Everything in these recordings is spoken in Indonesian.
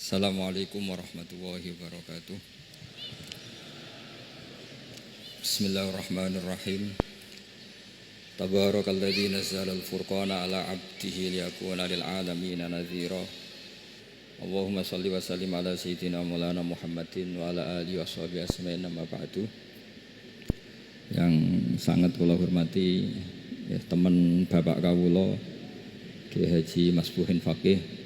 Assalamualaikum warahmatullahi wabarakatuh. Bismillahirrahmanirrahim. Tabarakalladzi nazzala al-furqana ala 'abdihi liyakuna lil 'alamin nadhira. Allahumma shalli wa sallim ala sayyidina Maulana Muhammadin wa ala alihi washabihi asma'in amma ba'du. Yang sangat kula hormati ya, teman Bapak kawula Ki Haji Masbuhin Faqih,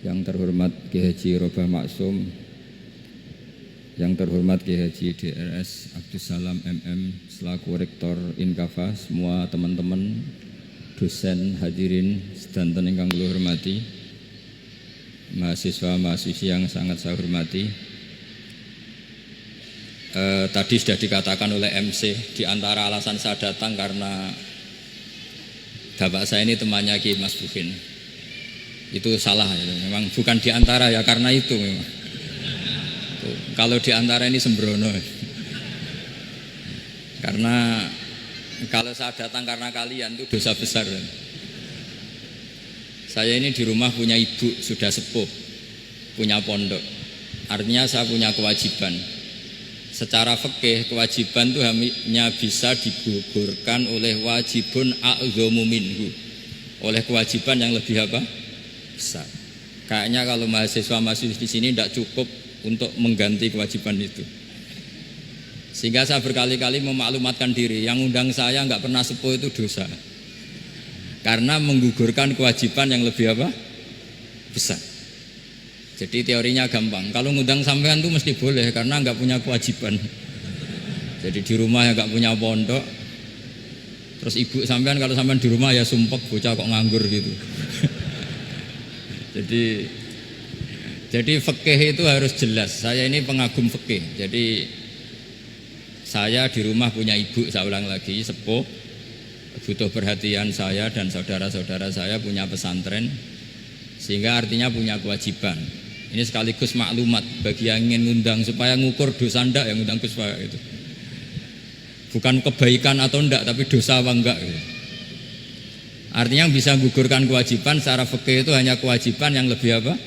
yang terhormat Ki Haji Robah Maksum, yang terhormat Ki Haji DRS Abdussalam MM selaku Rektor Inkafa, semua teman-teman dosen hadirin sedanten ingkang kula hormati, mahasiswa-mahasiswi yang sangat saya hormati. Tadi sudah dikatakan oleh MC, di antara alasan saya datang karena bapak saya ini temannya Ki Masbuhin. Itu salah ya. Memang bukan diantara ya, karena itu memang. Tuh, kalau diantara ini sembrono. Karena kalau saya datang karena kalian itu dosa besar. Saya ini di rumah punya ibu sudah sepuh, punya pondok. Artinya saya punya kewajiban. Secara fikih kewajiban itu hanya bisa digugurkan oleh wajibun a'dhamu minhu, oleh kewajiban yang lebih apa? Besar. Kayaknya kalau mahasiswa-mahasiswa di sini tidak cukup untuk mengganti kewajiban itu. Sehingga saya berkali-kali memaklumatkan diri, yang undang saya nggak pernah sepuh itu dosa. Karena menggugurkan kewajiban yang lebih apa? Besar. Jadi teorinya gampang. Kalau ngundang sampean itu mesti boleh karena nggak punya kewajiban. Jadi di rumah ya nggak punya pondok. Terus ibu sampean kalau sampean di rumah ya sumpek, bocah kok nganggur gitu. Jadi fikih itu harus jelas. Saya ini pengagum fikih. Jadi saya di rumah punya ibu, saya ulang lagi, sepuh, butuh perhatian saya dan saudara-saudara saya punya pesantren, sehingga artinya punya kewajiban. Ini sekaligus maklumat bagi yang ingin ngundang supaya ngukur dosa ndak yang ngundang Gus Pak itu. Bukan kebaikan atau ndak, tapi dosa apa enggak gitu. Artinya yang bisa menggugurkan kewajiban secara fikih itu hanya kewajiban yang lebih apa?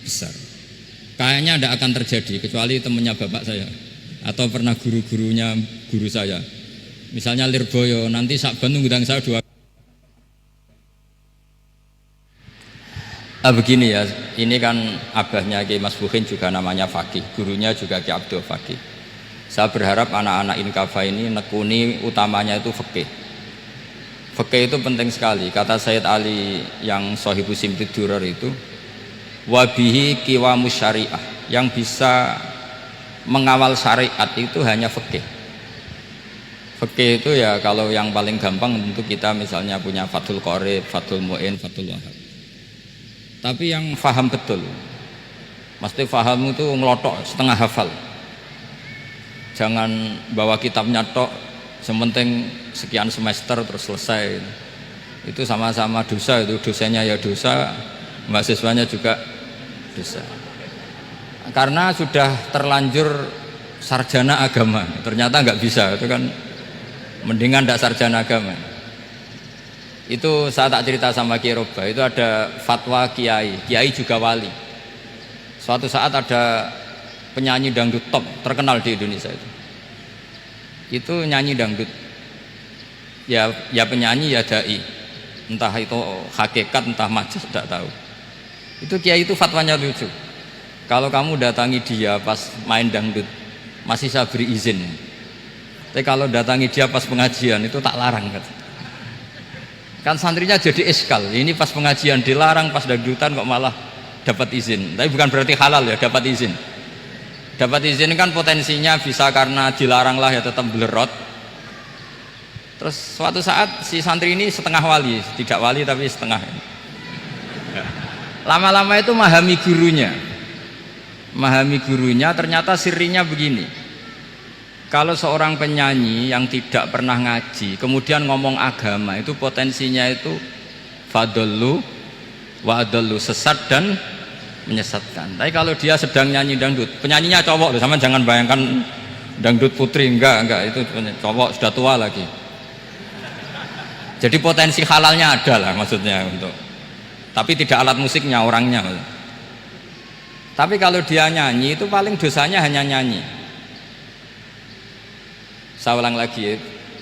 Besar. Kayaknya tidak akan terjadi kecuali temannya bapak saya atau pernah guru-gurunya guru saya. Misalnya Lirboyo, nanti Sakban ngundang saya 2 begini ya, ini kan abahnya Ki Masbuhin juga namanya Faqih, gurunya juga Ki Abdul Faqih. Saya berharap anak-anak Inkafa ini nekuni utamanya itu fikih. Fikih itu penting sekali. Kata Sayyid Ali yang Shahibu Simtid Durar itu, wabihi qiwamus syariah, yang bisa mengawal syariat itu hanya fikih. Fikih itu ya kalau yang paling gampang tentu kita misalnya punya Fathul Qorib, Fathul Mu'in, Fathul Wahab. Tapi yang faham betul, mesti faham itu ngelotok setengah hafal. Jangan bawa kitabnya tok, sementing sekian semester terus selesai. Itu sama-sama dosa, itu dosanya ya dosa, mahasiswanya juga dosa. Karena sudah terlanjur sarjana agama, ternyata nggak bisa, itu kan mendingan tidak sarjana agama. Itu saya tak cerita sama Kiai Robah, itu ada fatwa kiai juga wali. Suatu saat ada penyanyi dangdut top terkenal di Indonesia itu nyanyi dangdut. Ya penyanyi ya dai, entah itu hakikat entah majas tidak tahu. Itu kiai itu fatwanya lucu. Kalau kamu datangi dia pas main dangdut masih saya beri izin. Tapi kalau datangi dia pas pengajian itu tak larang kan santrinya jadi eskal. Ini pas pengajian dilarang, pas dangdutan kok malah dapat izin. Tapi bukan berarti halal ya, dapat izin. Dapat izin kan potensinya bisa karena dilarang lah ya tetap belerot. Terus suatu saat si santri ini setengah wali, tidak wali tapi setengah. Lama-lama itu memahami gurunya, ternyata sirinya begini. Kalau seorang penyanyi yang tidak pernah ngaji kemudian ngomong agama, itu potensinya itu fadollu wa adollu, sesat dan menyesatkan. Tapi kalau dia sedang nyanyi dangdut, penyanyinya cowok loh, sama jangan bayangkan dangdut putri, enggak, itu cowok sudah tua lagi. Jadi potensi halalnya ada lah maksudnya untuk, tapi tidak alat musiknya, orangnya. Tapi kalau dia nyanyi itu paling dosanya hanya nyanyi. Saya ulang lagi,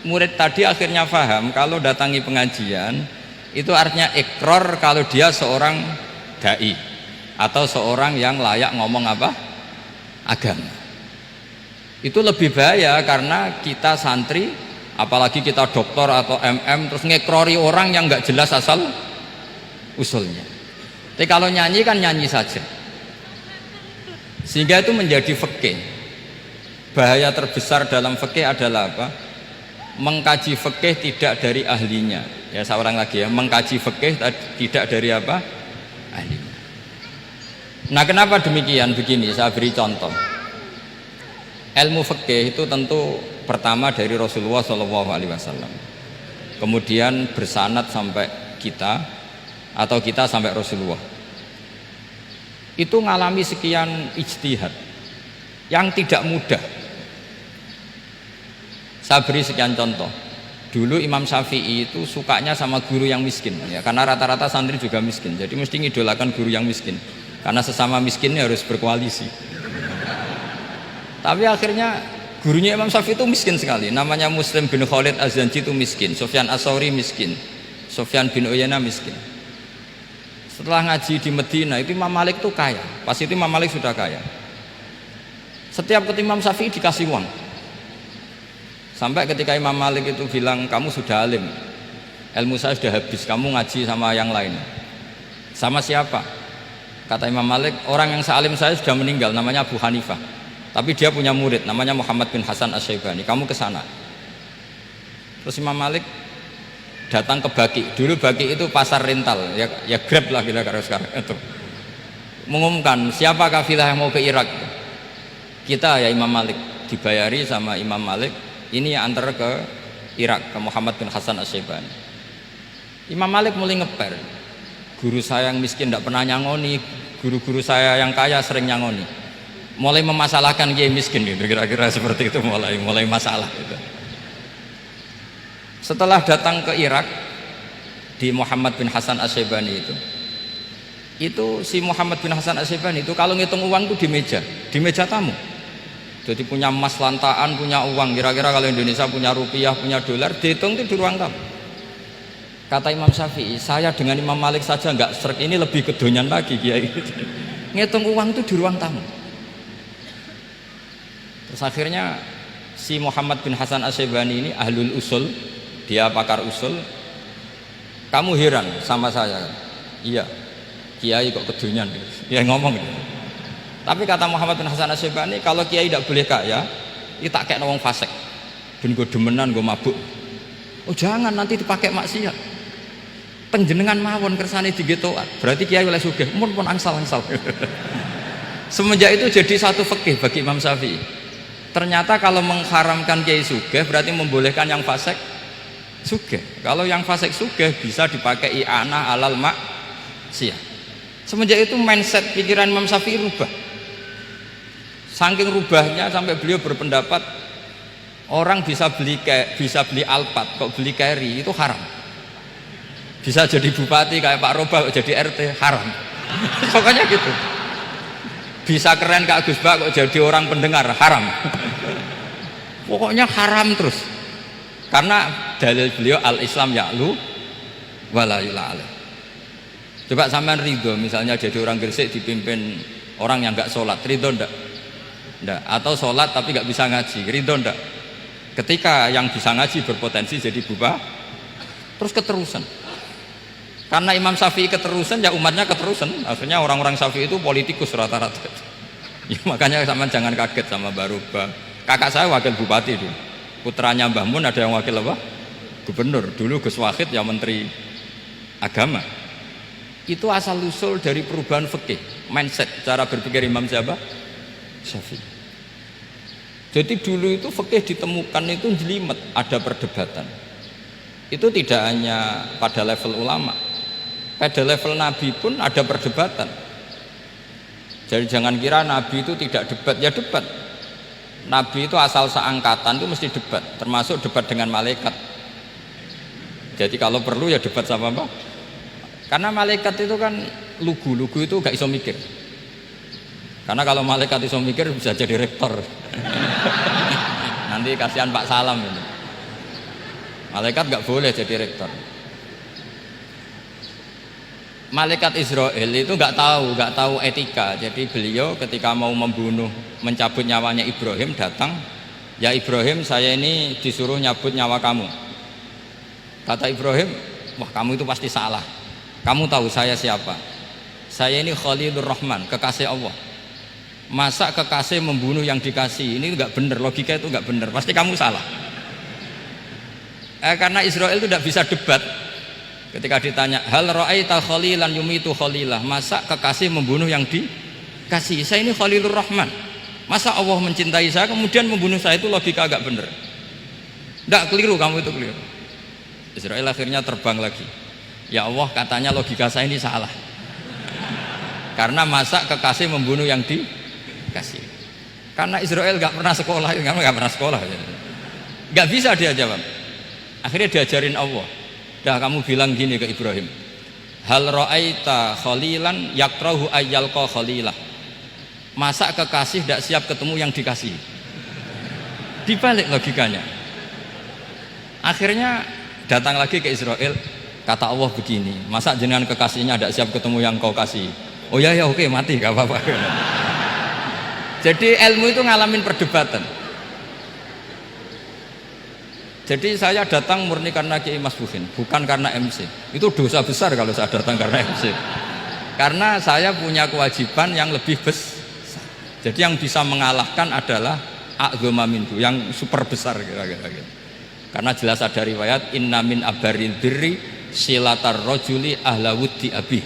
murid tadi akhirnya paham kalau datangi pengajian itu artinya ikrar kalau dia seorang dai atau seorang yang layak ngomong apa? Agama. Itu lebih bahaya karena kita santri, apalagi kita doktor atau MM terus ngekrori orang yang nggak jelas asal usulnya. Tapi kalau nyanyi kan nyanyi saja, sehingga itu menjadi fikih. Bahaya terbesar dalam fikih adalah apa? Mengkaji fikih tidak dari ahlinya. Ya saya ulang lagi ya, mengkaji fikih tidak dari apa? Ahlinya. Nah kenapa demikian? Begini, saya beri contoh. Ilmu fikih itu tentu pertama dari Rasulullah SAW, kemudian bersanad sampai kita atau kita sampai Rasulullah. Itu ngalami sekian ijtihad yang tidak mudah. Saya beri sekian contoh. Dulu Imam Syafi'i itu sukanya sama guru yang miskin, ya, karena rata-rata santri juga miskin, jadi mesti ngidolakan guru yang miskin, karena sesama miskinnya harus berkoalisi. Tapi akhirnya gurunya Imam Syafi'i itu miskin sekali, namanya Muslim bin Khalid Az-Zanji itu miskin, Sufyan As-Tsauri miskin, Sufyan bin Uyainah miskin. Setelah ngaji di Medina itu Imam Malik itu kaya, pas itu Imam Malik sudah kaya. Setiap ketemu Imam Syafi'i dikasih uang. Sampai ketika Imam Malik itu bilang, kamu sudah alim, ilmu saya sudah habis, kamu ngaji sama yang lain. Sama siapa? Kata Imam Malik, orang yang sealim saya sudah meninggal, namanya Abu Hanifah, tapi dia punya murid namanya Muhammad bin Hasan Asy-Syaibani, kamu ke sana. Terus Imam Malik datang ke Baki. Dulu Baki itu pasar rental, ya Grab lah bila sekarang itu. Mengumumkan siapa kafilah yang mau ke Irak. Kita ya Imam Malik, dibayari sama Imam Malik, ini antar ke Irak, ke Muhammad bin Hasan Asy-Syaibani. Imam Malik mulai ngeper, guru saya yang miskin tidak pernah nyangoni, guru-guru saya yang kaya sering nyangoni. Mulai memasalahkan kiai miskin gitu, kira-kira seperti itu, mulai masalah gitu. Setelah datang ke Irak di Muhammad bin Hasan Asy-Syaibani itu si Muhammad bin Hasan Asy-Syaibani itu kalau ngitung uang itu di meja tamu. Jadi punya emas lantaan, punya uang, kira-kira kalau Indonesia punya rupiah, punya dolar, dihitung itu di ruang tamu. Kata Imam Syafi'i, saya dengan Imam Malik saja nggak serk, ini lebih kedonyan lagi kiai. Ngitung uang itu di ruang tamu. Terus akhirnya si Muhammad bin Hasan Asy-Syaibani ini ahlul usul, dia pakar usul. Kamu heran sama saya? Iya, kiai kok kedonyan? Dia ngomong gitu. Tapi kata Muhammad bin Hasan Asy-Syaibani, kalau kiai tidak boleh kaya, itu tak kayak wong fasik, ben gue demenan, gue mabuk. Oh jangan, nanti dipakai maksiat. Penjenengan mawon kersane digetokan, berarti kiai oleh sugih, pun angsal-angsal. Semenjak itu jadi satu fikih bagi Imam Syafi'i. Ternyata kalau mengharamkan kiai sugih berarti membolehkan yang fasik sugih. Kalau yang fasik sugih bisa dipakai i'anah alal maksiyah. Semenjak itu mindset pikiran Imam Syafi'i rubah. Saking rubahnya sampai beliau berpendapat orang bisa beli Alphard, kok beli carry itu haram. Bisa jadi bupati kayak Pak Roba, kok jadi RT haram. Pokoknya gitu. Bisa keren Kak Gus Bak, kok jadi orang pendengar haram. Pokoknya haram terus. Karena dalil beliau al-Islam ya'lu wala yula alaih. Coba sampean ridho misalnya jadi orang Gresik dipimpin orang yang nggak sholat, ridho ndak? Ndak. Atau sholat tapi nggak bisa ngaji, ridho ndak? Ketika yang bisa ngaji berpotensi jadi bubah, terus keterusan. Karena Imam Syafi'i keterusan, ya umatnya keterusan. Akhirnya orang-orang Syafi'i itu politikus rata-rata. Ya, makanya sama jangan kaget sama Baruba. Kakak saya wakil bupati dulu. Putranya Mbah Mun ada yang wakil apa? Gubernur. Dulu Gus Wahid yang menteri agama. Itu asal usul dari perubahan fikih, mindset, cara berpikir Imam siapa? Syafi'i. Jadi dulu itu fikih ditemukan itu jelimet, ada perdebatan. Itu tidak hanya pada level ulama, pada level Nabi pun ada perdebatan. Jadi jangan kira Nabi itu tidak debat, ya debat. Nabi itu asal seangkatan itu mesti debat, termasuk debat dengan malaikat. Jadi kalau perlu ya debat sama apa? Karena malaikat itu kan lugu itu gak iso mikir. Karena kalau malaikat iso mikir bisa jadi rektor. Nanti kasihan Pak Salam ini. Malaikat nggak boleh jadi rektor. Malaikat Israel itu nggak tahu etika. Jadi beliau ketika mau membunuh, mencabut nyawanya Ibrahim datang, ya Ibrahim saya ini disuruh nyabut nyawa kamu. Kata Ibrahim, wah kamu itu pasti salah. Kamu tahu saya siapa? Saya ini Khalilur Rahman, kekasih Allah. Masa kekasih membunuh yang dikasih? Ini nggak benar, logika itu nggak benar. Pasti kamu salah. Karena Israel itu tidak bisa debat. Ketika ditanya, hal ra'aita khalilan yumitu khalilah, masa kekasih membunuh yang dikasih? Saya ini Khalilur Rahman. Masa Allah mencintai saya kemudian membunuh saya? Itu logika agak benar. Enggak, keliru, kamu itu keliru. Israel akhirnya terbang lagi. Ya Allah, katanya logika saya ini salah. Karena masa kekasih membunuh yang dikasih? Karena Israel nggak pernah sekolah, nggak pernah sekolah, nggak bisa dia jawab. Akhirnya diajarin Allah. Dah kamu bilang gini ke Ibrahim, hal ra'aita khalilan yakrahu ayyalqa khalilah. Masa kekasih tidak siap ketemu yang dikasih? Dibalik logikanya. Akhirnya datang lagi ke Israel, kata Allah begini, masa jenengan kekasihnya tidak siap ketemu yang kau kasih? Oh ya oke, mati gak apa-apa. Jadi ilmu itu ngalamin perdebatan. Jadi saya datang murni karena Kiai Mas Buhin, bukan karena MC. Itu dosa besar kalau saya datang karena MC. Karena saya punya kewajiban yang lebih besar. Jadi yang bisa mengalahkan adalah a'dzama minhu, yang super besar kira-kira. Karena jelas ada riwayat inna min abaril birri silatar rajuli ahla wuddi abi.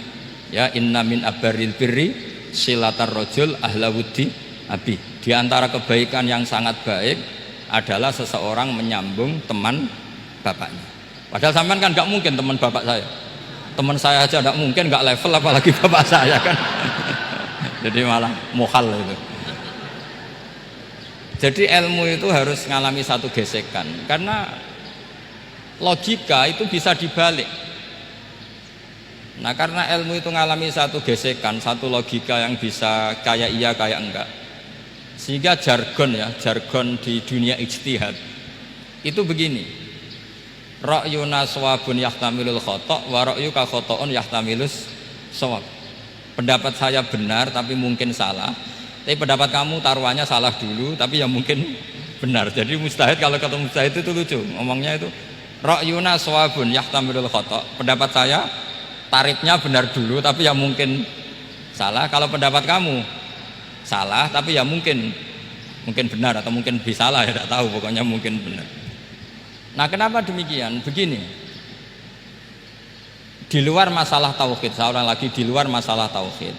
Ya, inna min abaril birri silatar rajul ahla wuddi abi. Di antara kebaikan yang sangat baik adalah seseorang menyambung teman bapaknya. Padahal sampean kan nggak mungkin teman bapak saya. Teman saya aja nggak mungkin, nggak level apalagi bapak saya kan. Jadi malah mohal itu. Jadi ilmu itu harus mengalami satu gesekan. Karena logika itu bisa dibalik. Nah karena ilmu itu mengalami satu gesekan, satu logika yang bisa kayak iya kayak enggak. Sehingga jargon di dunia ijtihad itu begini, ra'yuna shawabun yahtamilul khata' wa ra'yuka khata'un yahtamilus shawab. Pendapat saya benar tapi mungkin salah, tapi pendapat kamu taruhannya salah dulu tapi yang mungkin benar. Jadi mustahid, kalau ketemu mustahid itu lucu ngomongnya itu, ra'yuna shawabun yahtamilul khata', pendapat saya tarifnya benar dulu tapi yang mungkin salah. Kalau pendapat kamu salah tapi ya mungkin benar atau mungkin bisa salah, ya tidak tahu, pokoknya mungkin benar. Nah kenapa demikian? Begini, di luar masalah tauhid, saya ulang lagi, di luar masalah tauhid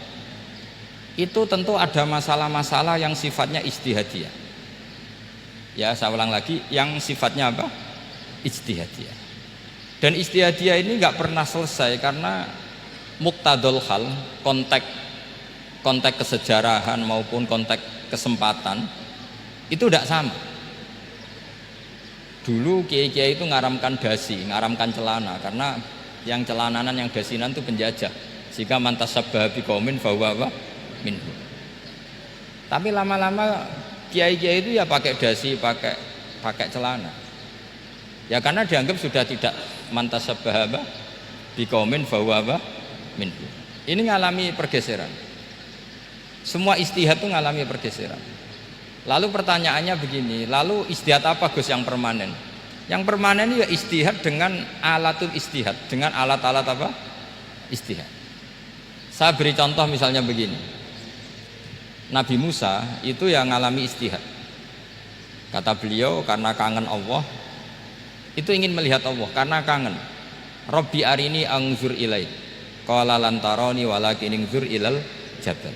itu tentu ada masalah-masalah yang sifatnya ijtihadiyah. Ya saya ulang lagi, yang sifatnya apa? Ijtihadiyah. Dan ijtihadiyah ini nggak pernah selesai karena muqtadul hal, konteks kesejarahan maupun konteks kesempatan itu tidak sama. Dulu kiai-kiai itu ngaramkan dasi, ngaramkan celana, karena yang celananan yang dasinan itu penjajah. Jika mantas sabah biqaumin fahuwa minhu. Tapi lama-lama kiai-kiai itu ya pakai dasi, pakai celana. Ya karena dianggap sudah tidak mantas sabah biqaumin fahuwa minhu. Ini ngalami pergeseran. Semua ijtihad itu ngalami pergeseran. Lalu pertanyaannya begini, lalu ijtihad apa Gus yang permanen? Yang permanen ya ijtihad dengan alatul ijtihad, dengan alat-alat apa? Ijtihad. Saya beri contoh misalnya begini. Nabi Musa itu yang ngalami ijtihad. Kata beliau karena kangen Allah, itu ingin melihat Allah karena kangen. Rabbi arini anzur ilai. Qala lan tarani walakin anzur ilal jabal.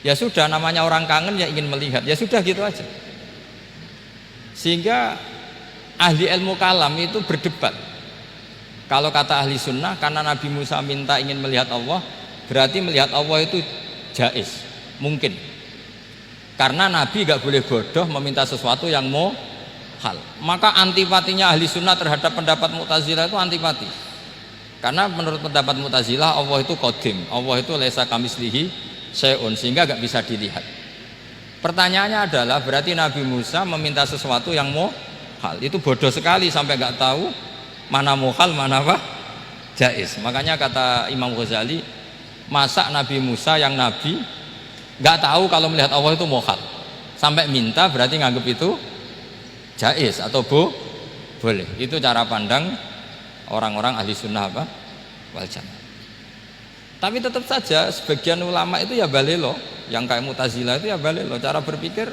Ya sudah, namanya orang kangen ya ingin melihat, ya sudah gitu aja. Sehingga ahli ilmu kalam itu berdebat. Kalau kata ahli sunnah, karena Nabi Musa minta ingin melihat Allah, berarti melihat Allah itu jaiz, mungkin. Karena Nabi gak boleh bodoh meminta sesuatu yang hal. Maka antipatinya ahli sunnah terhadap pendapat Mu'tazilah itu antipati. Karena menurut pendapat Mu'tazilah Allah itu qadim, Allah itu laisa kamislihi syai'un, sehingga nggak bisa dilihat. Pertanyaannya adalah berarti Nabi Musa meminta sesuatu yang muhal. Itu bodoh sekali sampai nggak tahu mana muhal mana apa jaiz. Makanya kata Imam Ghazali, masa Nabi Musa yang nabi nggak tahu kalau melihat Allah itu muhal, sampai minta berarti nganggap itu jaiz atau boleh. Itu cara pandang orang-orang ahli sunnah apa wal jamaah. Tapi tetap saja sebagian ulama itu ya balelo, yang kayak Mu'tazilah itu ya balelo, cara berpikir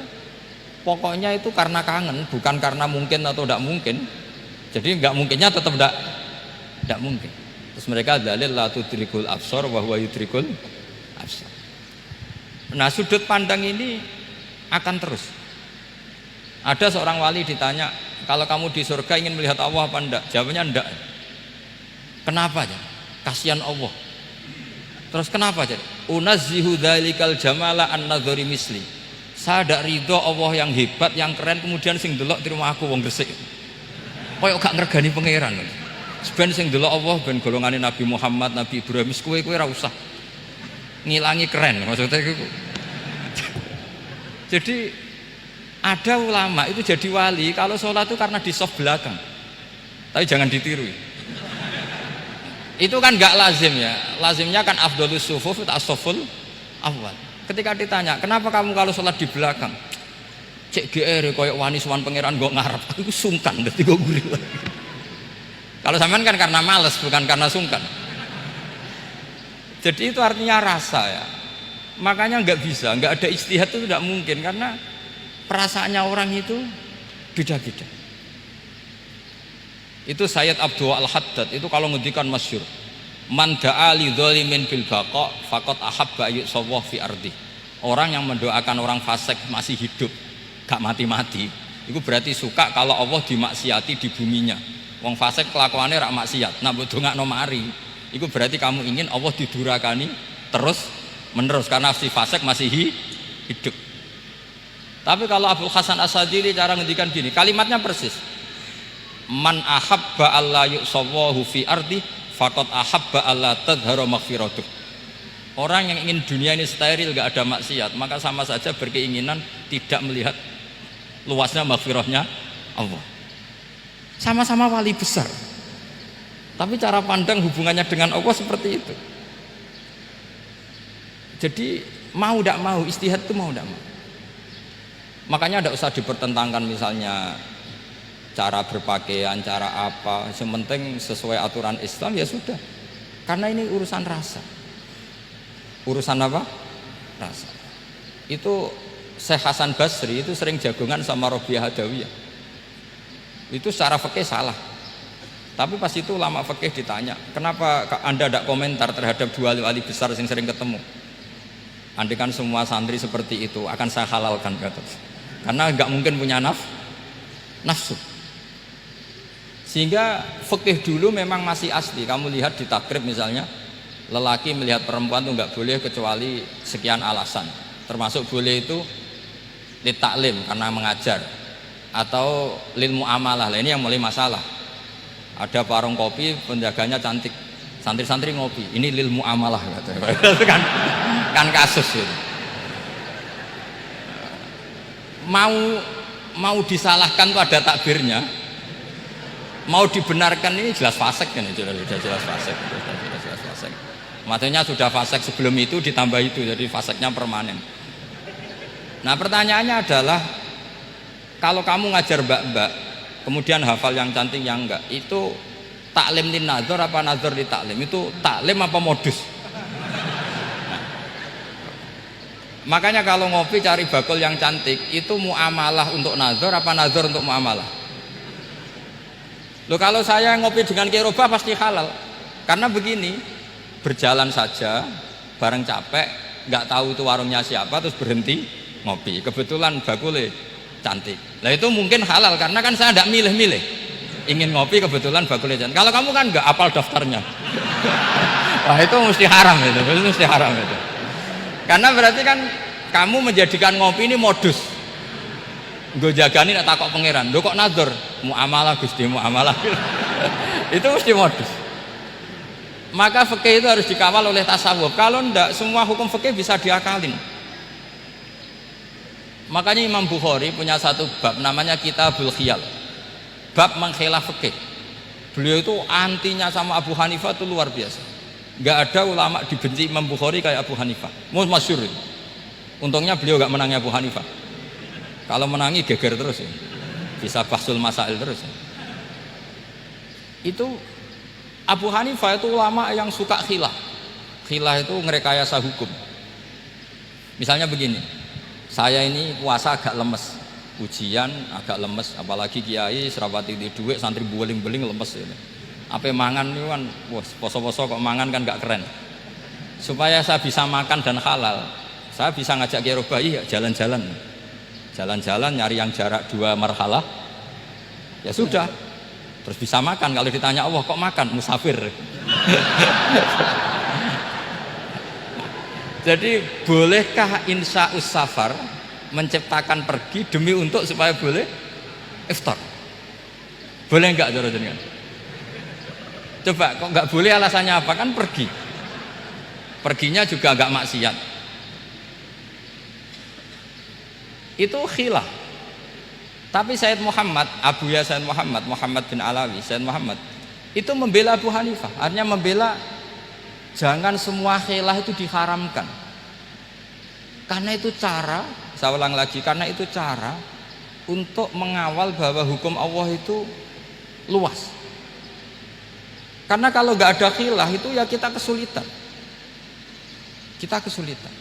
pokoknya itu karena kangen, bukan karena mungkin atau tidak mungkin. Jadi nggak mungkinnya tetap tidak mungkin. Terus mereka dalil la tudrikul absar wa huwa yudrikul absar. Nah, sudut pandang ini akan terus. Ada seorang wali ditanya, kalau kamu di surga ingin melihat Allah apa enggak? Jawabnya enggak. Kenapa ya? Kasihan Allah. Terus kenapa jadi? Unazzihu dzalikal jamala an nadzari misli. Saya tidak ridho Allah yang hebat, yang keren, kemudian sing delok terima aku wong gresik. Koyok gak ngergani pangeran. Sebenarnya sing delok Allah ben golongane Nabi Muhammad, Nabi Ibrahim, kowe ora usah ngilangi keren maksudnya itu. Jadi ada ulama itu jadi wali kalau sholat itu karena di soft belakang. Tapi jangan ditiru. Itu kan gak lazim ya. Lazimnya kan afdhalus sufuf as-saful awal. Ketika ditanya, "Kenapa kamu kalau sholat di belakang?" Cek GR koyok wani sowan pangeran kok ngarep. Aku sungkan dadi kok gurih. Kalau sampean kan karena males bukan karena sungkan. Jadi itu artinya rasa ya. Makanya nggak bisa, nggak ada ijtihad itu tidak mungkin karena perasaannya orang itu beda-beda. Itu Sayyid Abdul Al-Haddad itu kalau ngendikan masyhur, man da'a li dzalimin bil baqa faqad ahabba yu'sawwa fi ardi. Orang yang mendoakan orang fasik masih hidup, gak mati-mati, itu berarti suka kalau Allah dimaksiati di buminya. Wong fasik kelakuannya rak maksiat, nak mbok dongakno mari, itu berarti kamu ingin Allah didurakani terus menerus karena si fasik masih hidup. Tapi kalau Abdul Hasan As-Sadili cara ngendikan gini, kalimatnya persis. Man ahabba alla yu'sawwahu fi ardi faqad ahabba alla tadhharu maghfiratuh. Orang yang ingin dunia ini steril gak ada maksiat, maka sama saja berkeinginan tidak melihat luasnya maghfirahnya Allah. Sama-sama wali besar, tapi cara pandang hubungannya dengan Allah seperti itu. Jadi mau tidak mau, istihad itu mau tidak mau. Makanya tidak usah dipertentangkan misalnya cara berpakaian, cara apa, yang penting sesuai aturan Islam ya sudah. Karena ini urusan rasa. Urusan apa? Rasa. Itu Syekh Hasan Basri itu sering jagongan sama Robiah Hadawiyah. Itu secara fikih salah. Tapi pas itu ulama fikih ditanya, kenapa Anda tidak komentar terhadap dua wali besar yang sering ketemu? Andai kan semua santri seperti itu akan saya halalkan, kata. Karena nggak mungkin punya nafsu. Sehingga fikih dulu memang masih asli. Kamu lihat di takrib misalnya, lelaki melihat perempuan itu nggak boleh kecuali sekian alasan. Termasuk boleh itu li taklim karena mengajar, atau lil muamalah. Ini yang mulai masalah. Ada warung kopi, penjaganya cantik, santri-santri ngopi, ini lil muamalah kan kasus gitu. Mau disalahkan tuh ada takbirnya, mau dibenarkan ini jelas fasik kan, jelas fasik. Maksudnya sudah fasik sebelum itu ditambah itu, jadi fasiknya permanen. Nah pertanyaannya adalah, kalau kamu ngajar mbak-mbak kemudian hafal yang cantik yang enggak, itu taklim lin nazar apa nazar di taklim? Itu taklim apa modus? Makanya kalau ngopi cari bakul yang cantik, itu muamalah untuk nazar apa nazar untuk muamalah? Loh, kalau saya ngopi dengan kiroba pasti halal. Karena begini, berjalan saja bareng capek, nggak tahu itu warungnya siapa, terus berhenti ngopi, kebetulan bakulnya cantik. Nah itu mungkin halal karena kan saya tidak milih-milih, ingin ngopi kebetulan bakulnya cantik. Kalau kamu kan nggak apal daftarnya, wah itu mesti haram itu mesti haram itu. Karena berarti kan kamu menjadikan ngopi ini modus. Gue jagani nak takok pangeran, lo kok nazar muamalah Gusti muamalah. Itu mesti modus. Maka fikih itu harus dikawal oleh tasawuf. Kalau ndak, semua hukum fikih bisa diakalin. Makanya Imam Bukhari punya satu bab namanya Kitabul Khiyal, bab mengkhilaf fikih. Beliau itu antinya sama Abu Hanifah itu luar biasa. Nggak ada ulama dibenci Imam Bukhari kayak Abu Hanifah. Masyhur. Untungnya beliau nggak menangnya Abu Hanifah. Kalau menangi geger terus ya. Bisa bahsul masail terus ya. Itu Abu Hanifah itu ulama yang suka khilah. Khilah itu ngerekayasa hukum. Misalnya begini, saya ini puasa agak lemes, ujian agak lemes, apalagi kiai serapati di duit, santri beling-beling lemes ini. Apa mangan ini kan, poso-poso kok mangan kan gak keren. Supaya saya bisa makan dan halal, saya bisa ngajak kiai Robai ya jalan-jalan, jalan-jalan nyari yang jarak 2 marhalah, ya sudah, terus bisa makan. Kalau ditanya Allah kok makan, musafir. Jadi bolehkah insya'us safar menciptakan pergi demi untuk supaya boleh iftar? Boleh enggak cara jenengan? Coba kok enggak boleh, alasannya apa? Kan pergi. Perginya juga enggak maksiat. Itu khilaf. Tapi Sayyid Muhammad, Abuya Sayyid Muhammad, Muhammad bin Alawi, Sayyid Muhammad itu membela Abu Hanifah. Artinya membela jangan semua khilaf itu diharamkan. Karena itu cara, saya ulang lagi, karena itu cara untuk mengawal bahwa hukum Allah itu luas. Karena kalau nggak ada khilaf itu ya kita kesulitan. Kita kesulitan.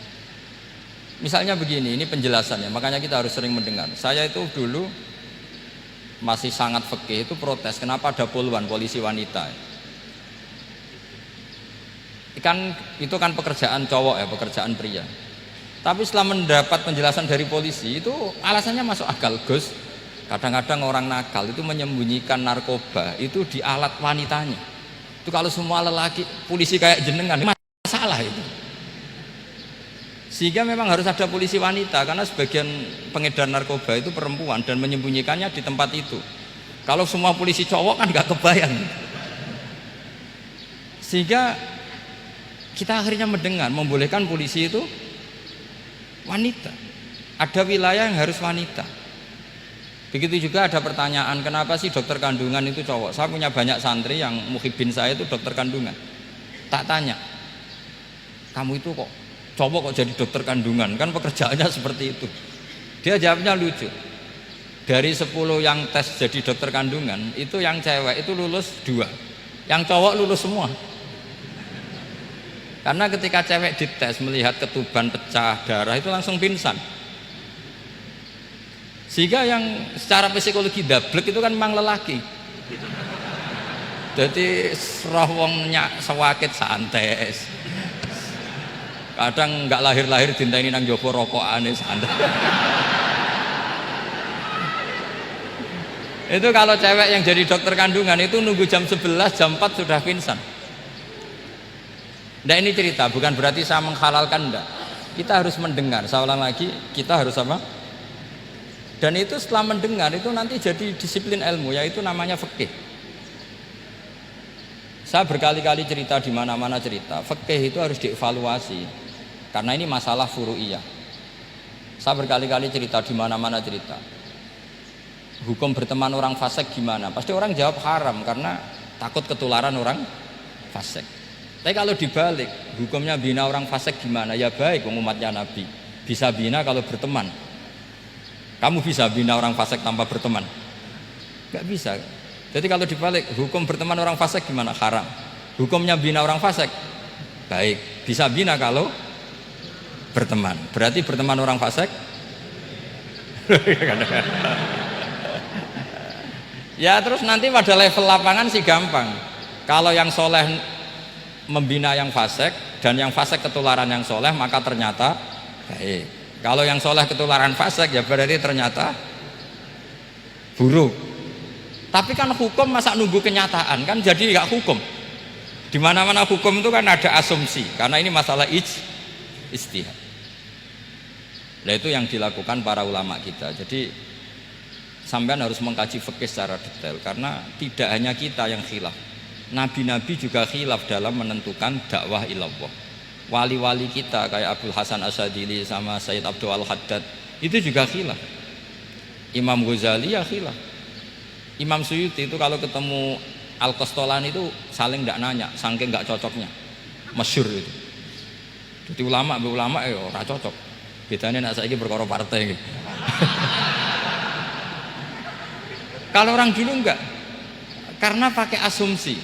Misalnya begini, ini penjelasannya, makanya kita harus sering mendengar. Saya itu dulu masih sangat fikih itu protes, kenapa ada poluan polisi wanita? Itu kan pekerjaan cowok ya, pekerjaan pria. Tapi setelah mendapat penjelasan dari polisi itu alasannya masuk akal, Gus. Kadang-kadang orang nakal itu menyembunyikan narkoba itu di alat wanitanya. Itu kalau semua lelaki polisi kayak jenengan masalah itu. Sehingga memang harus ada polisi wanita karena sebagian pengedar narkoba itu perempuan dan menyembunyikannya di tempat itu. Kalau semua polisi cowok kan nggak kebayang. Sehingga kita akhirnya mendengar membolehkan polisi itu wanita. Ada wilayah yang harus wanita. Begitu juga ada pertanyaan, kenapa sih dokter kandungan itu cowok? Saya punya banyak santri yang muhibin saya itu dokter kandungan. Tak tanya, kamu itu kok cowok kok jadi dokter kandungan? Kan pekerjaannya seperti itu. Dia jawabnya lucu. Dari 10 yang tes jadi dokter kandungan, itu yang cewek itu lulus 2, yang cowok lulus semua. Karena ketika cewek dites melihat ketuban pecah darah itu langsung pingsan. Sehingga yang secara psikologi dablek itu kan memang lelaki. Jadi roh wongnya sewakit santai. Kadang nggak lahir-lahir dinteni nang jopo rokokane santai. Itu kalau cewek yang jadi dokter kandungan itu nunggu jam 11, jam 4 sudah pingsan. Nah ini cerita, bukan berarti saya menghalalkan, enggak. Kita harus mendengar, saya ulang lagi, kita harus apa? Dan itu setelah mendengar itu nanti jadi disiplin ilmu, yaitu namanya fikih. Saya berkali-kali cerita di mana-mana cerita, fikih itu harus dievaluasi. Karena ini masalah furu'iyah. Saya berkali-kali cerita di mana-mana cerita. Hukum berteman orang fasik gimana? Pasti orang jawab haram karena takut ketularan orang fasik. Tapi kalau dibalik, hukumnya bina orang fasik gimana? Ya baik, umatnya Nabi bisa bina kalau berteman. Kamu bisa bina orang fasik tanpa berteman? Gak bisa. Jadi kalau dibalik, hukum berteman orang fasik gimana? Haram. Hukumnya bina orang fasik baik, bisa bina kalau berteman. Berarti berteman orang fasik? Ya terus nanti pada level lapangan sih gampang. Kalau yang soleh membina yang fasik dan yang fasik ketularan yang soleh, maka ternyata baik. Kalau yang soleh ketularan fasik ya berarti ternyata buruk. Tapi kan hukum masa nunggu kenyataan, kan jadi nggak hukum. Di mana-mana hukum itu kan ada asumsi, karena ini masalah ijtihad. Nah itu yang dilakukan para ulama kita. Jadi sampean harus mengkaji fikih secara detail karena tidak hanya kita yang khilaf. Nabi-nabi juga khilaf dalam menentukan dakwah ilallah. Wali-wali kita kayak Abdul Hasan Asyadili sama Sayyid Abdul Al-Haddad itu juga khilaf. Imam Ghazali ya khilaf. Imam Suyuti itu kalau ketemu Al-Qastolani itu saling tidak nanya, saking nggak cocoknya, masyhur itu. Jadi ulama ya ora cocok. Bedanya nak saiki perkara partai gitu. Kalau orang dulu enggak, karena pakai asumsi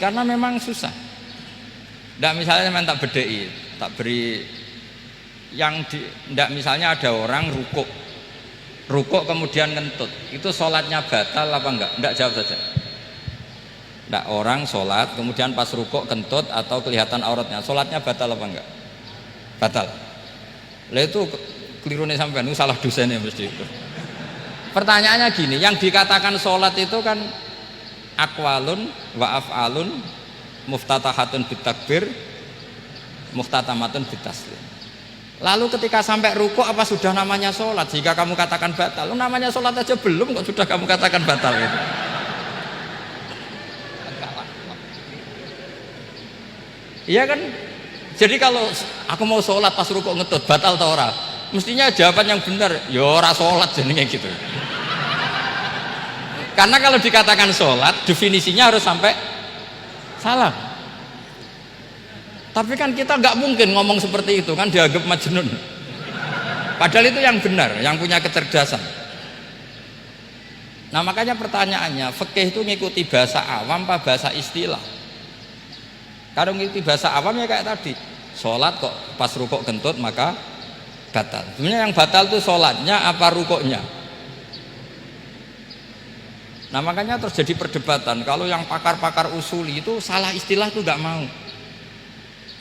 karena memang susah. Ndak misalnya memang tak bedai, tak beri yang ndak misalnya ada orang rukuk kemudian ngentut, itu sholatnya batal apa enggak? Enggak, jawab saja. Enggak, orang sholat kemudian pas rukuk kentut atau kelihatan auratnya, sholatnya batal apa enggak? Batal. Lah itu keliru nih sampean, itu salah dosennya mesti itu. Pertanyaannya gini, yang dikatakan sholat itu kan aqwalun wa af'alun muftatahatun bitakbir muftatamatun bitaslim. Lalu ketika sampai rukuk apa sudah namanya sholat? Jika kamu katakan batal, namanya sholat aja belum kok sudah kamu katakan batal itu. Iya kan? Jadi kalau aku mau sholat pas rukuk ngetut batal atau ora? Mestinya jawaban yang benar, ya ora sholat jenenge gitu. Karena kalau dikatakan sholat, definisinya harus sampai salah. Tapi kan kita nggak mungkin ngomong seperti itu, kan dianggap majnun. Padahal itu yang benar, yang punya kecerdasan. Nah makanya pertanyaannya, fikih itu ngikuti bahasa awam apa bahasa istilah? Kalau ngikuti bahasa awam ya kayak tadi, sholat kok pas rukuk kentut maka batal. Sebenarnya yang batal itu sholatnya apa rukuknya? Nah makanya terjadi perdebatan. Kalau yang pakar-pakar usuli itu salah istilah itu nggak mau.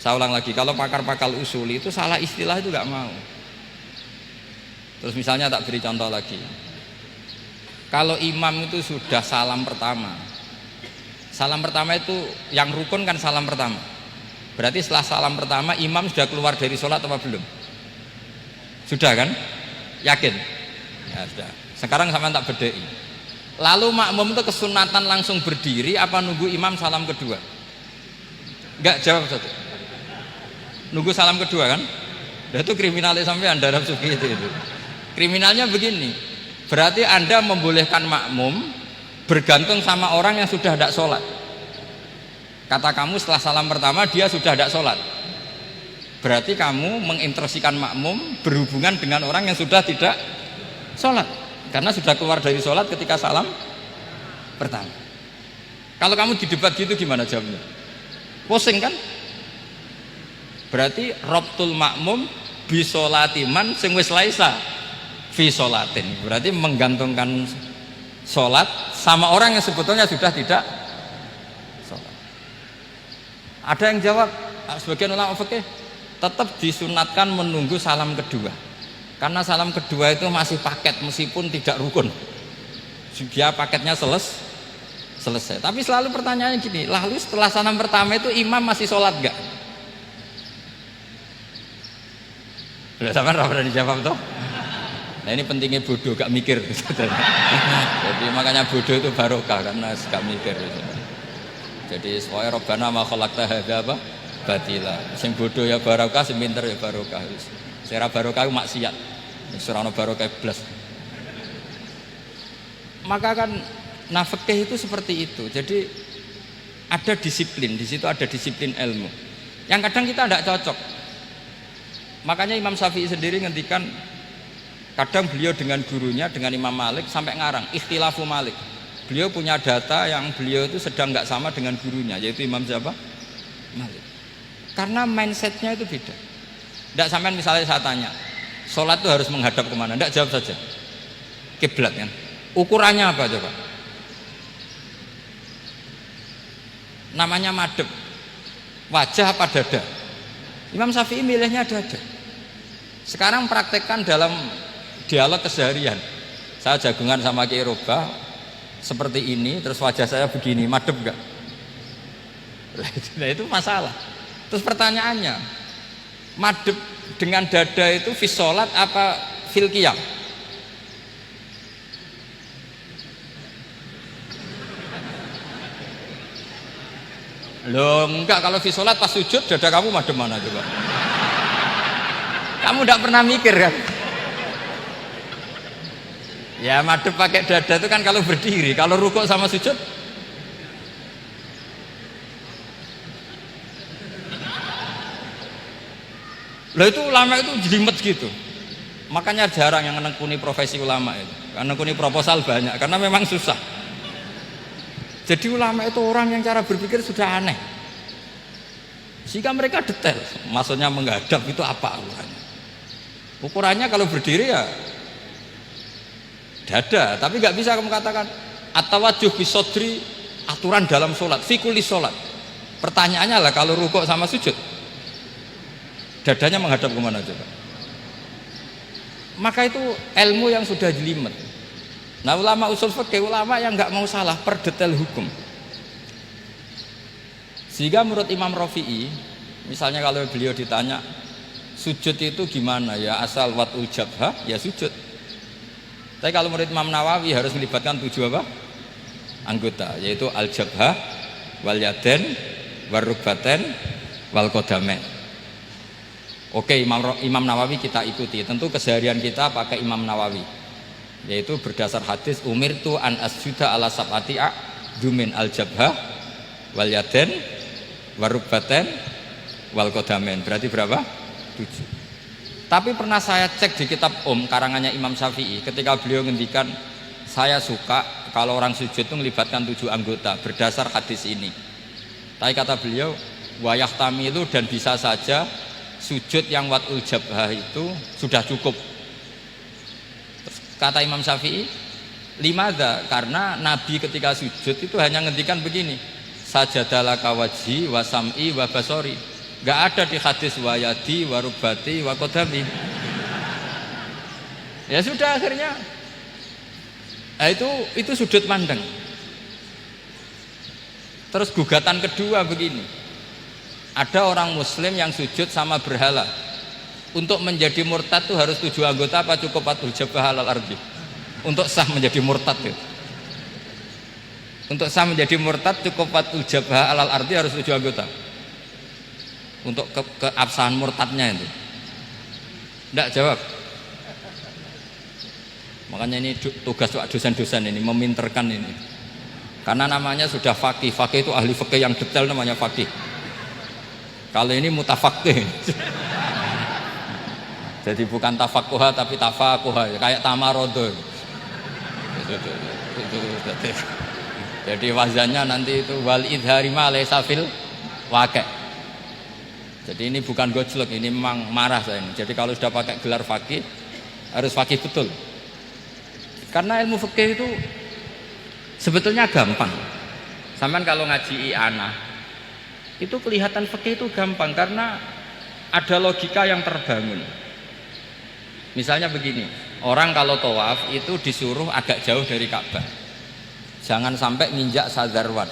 Saya ulang lagi, kalau pakar-pakar usuli itu salah istilah itu nggak mau. Terus misalnya tak beri contoh lagi. Kalau imam itu sudah salam pertama itu yang rukun kan salam pertama. Berarti setelah salam pertama imam sudah keluar dari sholat apa belum? Sudah kan? Yakin? Ya sudah. Sekarang sama tak bedai. Lalu makmum itu kesunatan langsung berdiri apa nunggu imam salam kedua? Enggak, jawab satu. Nunggu salam kedua kan? Itu kriminalnya sampai Anda Suki itu. Kriminalnya begini, berarti Anda membolehkan makmum bergantung sama orang yang sudah tidak sholat. Kata kamu setelah salam pertama dia sudah tidak sholat, berarti kamu menginstruksikan makmum berhubungan dengan orang yang sudah tidak sholat, karena sudah keluar dari sholat ketika salam pertama. Kalau kamu didebat gitu gimana jawabnya? Pusing kan? Berarti robtul makmum bisolatiman sing wis laisa fi sholatin. Berarti menggantungkan sholat sama orang yang sebetulnya sudah tidak sholat. Ada yang jawab, sebagian ulama fikih tetap disunatkan menunggu salam kedua, karena salam kedua itu masih paket meskipun tidak rukun. Dia paketnya selesai. Tapi selalu pertanyaannya gini, lalu setelah salam pertama itu imam masih sholat gak? Udah sampai pernah dijawab toh? Nah ini pentingnya bodoh, gak mikir. Jadi makanya bodoh itu barokah karena gak mikir. Jadi soalnya Rabbana ma khalaqta hadza apa? Batila. Sing bodoh ya barokah, sing pinter ya barokah. Sing ra barokah itu maksiat. Wis ora ono barokah blas. Maka kan fikih itu seperti itu. Jadi ada disiplin, di situ ada disiplin ilmu. Yang kadang kita tidak cocok. Makanya Imam Syafi'i sendiri ngendikan, kadang beliau dengan gurunya, dengan Imam Malik sampai ngarang ikhtilafu Malik. Beliau punya data yang beliau itu sedang nggak sama dengan gurunya, yaitu Imam siapa? Malik. Karena mindsetnya itu beda. Tidak sampai misalnya saya tanya, sholat itu harus menghadap kemana? Tidak, jawab saja. Kiblat kan? Ukurannya apa coba? Namanya madhep. Wajah apa dada? Imam Syafi'i milihnya dada. Sekarang praktekkan dalam dialog keseharian. Saya jagungan sama Kiai Roba seperti ini, terus wajah saya begini, madhep enggak? Nah itu masalah. Terus pertanyaannya, madhep dengan dada itu fi sholat apa fil qiyam? Loh enggak, kalau di sholat pas sujud dada kamu madem mana coba? Kamu enggak pernah mikir kan? Ya madem pakai dada itu kan kalau berdiri, kalau rukuk sama sujud loh itu ulama itu jelimet gitu. Makanya jarang yang menekuni profesi ulama itu. Karena menekuni proposal banyak, karena memang susah. Jadi ulama itu orang yang cara berpikir sudah aneh. Sehingga mereka detail, maksudnya menghadap itu apa ukurannya. Ukurannya kalau berdiri ya dada, tapi nggak bisa kamu katakan at-tawadjuh bisodri, aturan dalam sholat, fikuli sholat. Pertanyaannya lah kalau rukuk sama sujud, dadanya menghadap kemana coba? Maka itu ilmu yang sudah jelimet. Nah ulama usul fikih, ulama yang nggak mau salah per detail hukum. Sehingga menurut Imam Rafi'i, misalnya kalau beliau ditanya sujud itu gimana ya, asal watul jabhah ya sujud. Tapi kalau menurut Imam Nawawi harus melibatkan 7 apa? Anggota, yaitu al-jabhah, wal yaden, wal rukbaten, wal qadamen. Oke, Imam Nawawi kita ikuti. Tentu keseharian kita pakai Imam Nawawi, yaitu berdasar hadis umirtu an asjuda ala sab'ati a'dumin al-jabhah, wal yaden, warubbaten, wal qadamen. Berarti berapa? 7. Tapi pernah saya cek di kitab karangannya Imam Syafi'i, ketika beliau ngendikan saya suka kalau orang sujud itu melibatkan 7 anggota berdasar hadis ini. Tapi kata beliau wayah tamilu, dan bisa saja sujud yang watul jabhah itu sudah cukup. Terus kata Imam Syafi'i, limadha, karena Nabi ketika sujud itu hanya ngendikan begini, sajadalaka wajhi wa sam'i wa basori. Gak ada di hadis wayadi warubati wa qadami. Ya sudah akhirnya. Nah, itu sudut pandang. Terus gugatan kedua begini. Ada orang muslim yang sujud sama berhala. Untuk menjadi murtad itu harus 7 anggota apa cukup watul jabhah alal ardi? Untuk sah menjadi murtad itu. Untuk sah menjadi murtad cukup watul jabhah alal ardi harus 7 anggota. Untuk keabsahan murtadnya itu tidak jawab. Makanya ini tugas dosen-dosen ini meminterkan ini, karena namanya sudah faqih. Faqih itu ahli fikih yang detail, namanya faqih. Kalau ini mutafaqih. Jadi bukan tafakuha tapi tafakuha, kayak tamarodo. Jadi wazannya nanti itu wal idhari ma laysa fil waqi'. Jadi ini bukan gojlok, ini memang marah saya ini. Jadi kalau sudah pakai gelar fakih harus fakih betul. Karena ilmu fikih itu sebetulnya gampang. Sampean kalau ngaji i'anah itu kelihatan fikih itu gampang karena ada logika yang terbangun. Misalnya begini, orang kalau tawaf itu disuruh agak jauh dari Ka'bah. Jangan sampai nginjak sadarwan.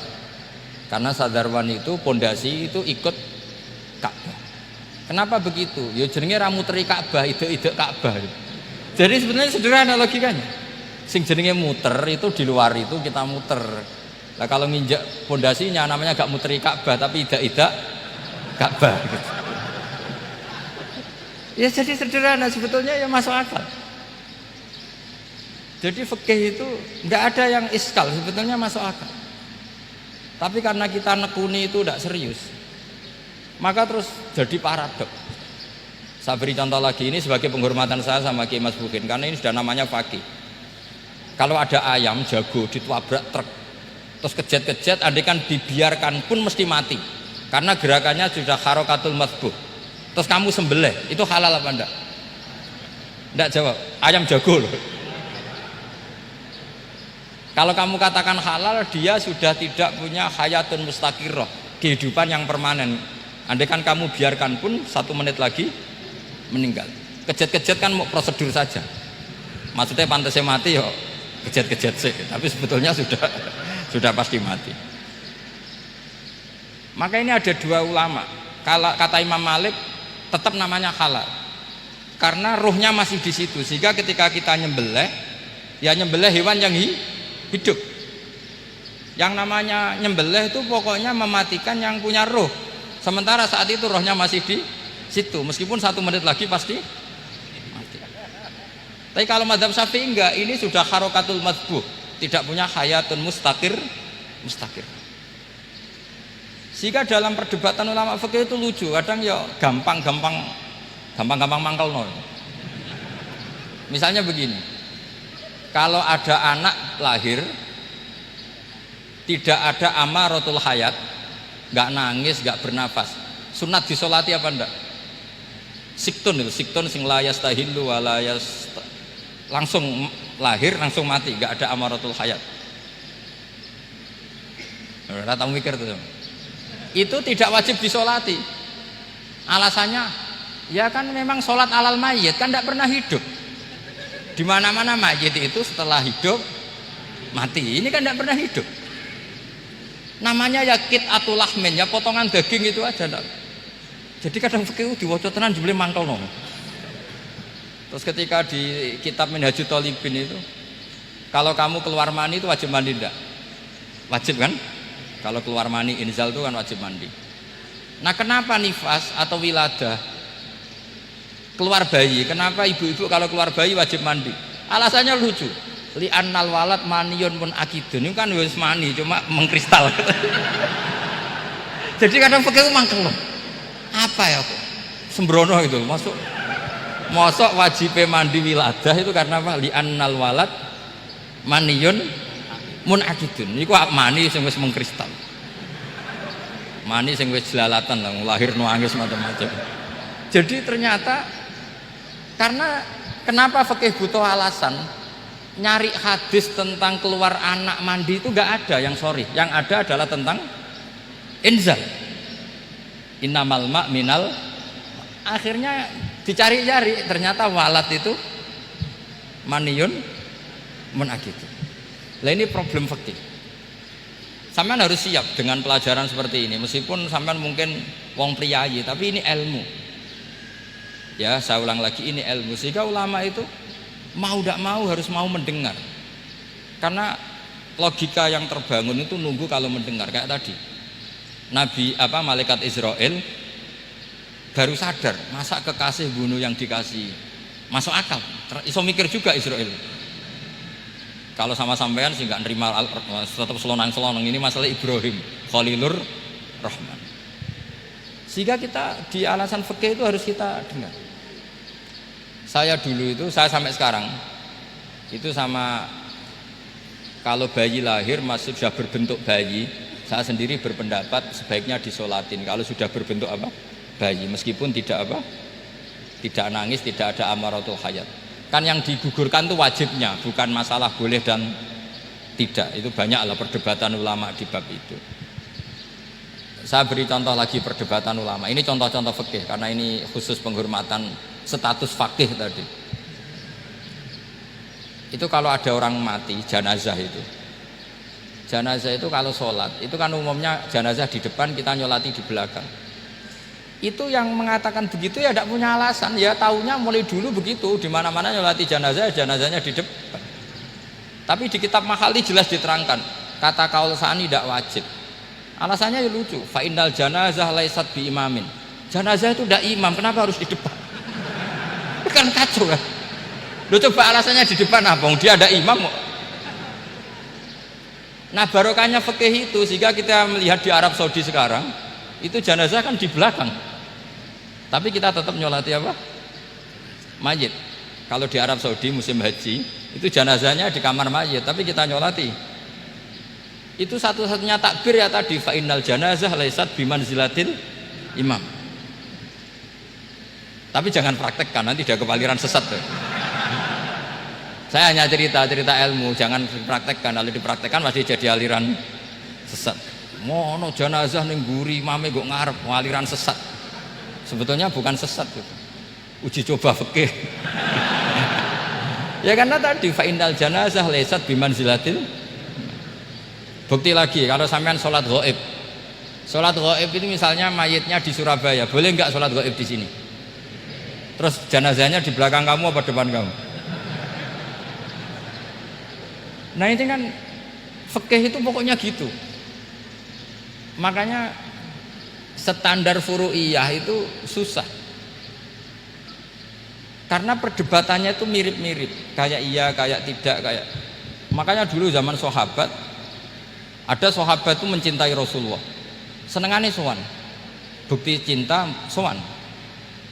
Karena sadarwan itu pondasi itu ikut Ka'bah. Kenapa begitu? Ya jenenge ra muteri Ka'bah, ide-ide Ka'bah. Jadi sebenarnya sederhana logikanya. Sing jenenge muter itu di luar itu kita muter. Nah kalau nginjak pondasinya namanya gak muteri Ka'bah tapi ide-ide Ka'bah. Ya jadi sederhana, sebetulnya ya masuk akal. Jadi fikih itu enggak ada yang iskal, sebetulnya masuk akal. Tapi karena kita nekuni itu tidak serius, maka terus jadi paradok. Saya beri contoh lagi, ini sebagai penghormatan saya sama Kiai Mas Bukin, karena ini sudah namanya fakih. Kalau ada ayam jago ditabrak truk terus kejet-kejet, andai kan dibiarkan pun mesti mati karena gerakannya sudah harokatul matbuh. Terus kamu sembelih, itu halal apa enggak? Enggak jawab, ayam jago loh. Kalau kamu katakan halal, dia sudah tidak punya hayatun mustaqirrah, kehidupan yang permanen. Andai kan kamu biarkan pun 1 menit lagi meninggal. Kejet-kejet kan mau prosedur saja. Maksudnya pantasnya mati yo kejet-kejet sih, tapi sebetulnya sudah pasti mati. Maka ini ada 2 ulama. Kalau kata Imam Malik tetap namanya halal. Karena ruhnya masih di situ, sehingga ketika kita nyembelih, ya nyembelih hewan yang hidup. Yang namanya nyembelih itu pokoknya mematikan yang punya roh. Sementara saat itu rohnya masih di situ, meskipun 1 menit lagi pasti mati. Tapi kalau mazhab Syafi'i enggak, ini sudah harokatul madbuh, tidak punya hayatun mustaqir. Sehingga dalam perdebatan ulama fikih itu lucu, kadang ya gampang-gampang mangkel no. Misalnya begini, kalau ada anak lahir tidak ada amaratul hayat, nggak nangis, nggak bernafas, sunat disolati apa enggak? Siktun sing layas tahillu walayas, langsung lahir langsung mati, nggak ada amaratul hayat. Rata mikir tuh, itu tidak wajib disolati. Alasannya ya kan memang sholat alal mayit kan tidak pernah hidup. Di mana-mana mayit itu setelah hidup mati, ini kan tidak pernah hidup. Namanya ya qit'atul lahmin, ya potongan daging itu aja. Jadi kadang fikih diwaca tenan jebule mangkel no. Terus ketika di kitab Minhajut Thalibin itu, kalau kamu keluar mani itu wajib mandi enggak? Wajib kan? Kalau keluar mani inzal itu kan wajib mandi. Nah kenapa nifas atau wiladah keluar bayi, kenapa ibu-ibu kalau keluar bayi wajib mandi? Alasannya lucu, li'annal walad maniyun pun akidun, itu kan wis mani cuma mengkristal. Jadi kadang fikih mangkel apa ya kok sembrono itu, masuk wajib mandi wiladah itu karena apa? Li'annal walad maniyun mun akidun, iku mani sing wis mengkristal, mani sing wis jelalatan lah, lahir nangis macam-macam. Jadi ternyata karena kenapa fikih butuh alasan, nyari hadis tentang keluar anak mandi itu nggak ada yang sorry, yang ada adalah tentang inzal, innamal ma' minal. Akhirnya dicari-cari, ternyata walad itu maniyun munakidun. Lah ini problem fikih. Sampean harus siap dengan pelajaran seperti ini, meskipun sampean mungkin wong priyayi, tapi ini ilmu. Ya, saya ulang lagi, ini ilmu. Sehingga ulama itu mau tidak mau harus mau mendengar. Karena logika yang terbangun itu nunggu kalau mendengar, kayak tadi. Malaikat Israel baru sadar, masa kekasih bunuh yang dikasih. Masuk akal. Iso mikir juga Israel. Kalau sama sampean sih nggak nerima, tetap selonang-selonang. Ini masalah Ibrahim Khalilur Rahman. Sehingga kita di alasan fikih itu harus kita dengar. Saya dulu itu, saya sampai sekarang itu sama, kalau bayi lahir masih sudah berbentuk bayi, saya sendiri berpendapat sebaiknya disolatin. Kalau sudah berbentuk bayi, meskipun tidak nangis, tidak ada amaratul hayat. Kan yang digugurkan itu wajibnya, bukan masalah boleh dan tidak. Itu banyaklah perdebatan ulama di bab itu. Saya beri contoh lagi perdebatan ulama. Ini contoh-contoh fikih karena ini khusus penghormatan status fakih tadi. Itu kalau ada orang mati, jenazah itu. Jenazah itu kalau sholat, itu kan umumnya jenazah di depan, kita nyolati di belakang. Itu yang mengatakan begitu ya tidak punya alasan, ya taunya mulai dulu begitu, di mana-mana nyolati jenazah, jenazahnya di depan. Tapi di kitab Mahalli jelas diterangkan, kata kaul sani tidak wajib. Alasannya ya lucu, fa innal janazah laisat bi imamin. Jenazah itu tidak imam, kenapa harus di depan? Kan kacau kan? Lu coba alasannya di depan apa? Dia ada imam. Nah barokahnya fikih itu, sehingga kita melihat di Arab Saudi sekarang itu jenazah kan di belakang, tapi kita tetap nyolati mayit. Kalau di Arab Saudi musim haji itu jenazahnya di kamar mayit, tapi kita nyolati. Itu satu-satunya takbir ya tadi, fa innal janazah laisat bimanzilatil imam. Tapi jangan praktekkan, nanti dia kepaliran sesat tuh. Saya hanya cerita ilmu, jangan dipraktekkan. Kalau dipraktekkan masih jadi aliran sesat. Mono jenazah ning mburi mame kok ngarep aliran sesat. Sebetulnya bukan sesat gitu. Uji coba fikih. Ya karena tadi fa innal janazah laisat bimanzilatil. Bukti lagi kalau sampean sholat ghaib. Sholat ghaib itu misalnya mayitnya di Surabaya, boleh enggak sholat ghaib di sini? Terus jenazahnya di belakang kamu apa depan kamu? Nah ini kan Fikih itu pokoknya gitu. Makanya standar furu'iyah itu susah. Karena perdebatannya itu mirip-mirip, kayak iya, kayak tidak, kayak. Makanya dulu zaman sahabat, ada sahabat itu mencintai Rasulullah. Senengane sowan. Bukti cinta sowan.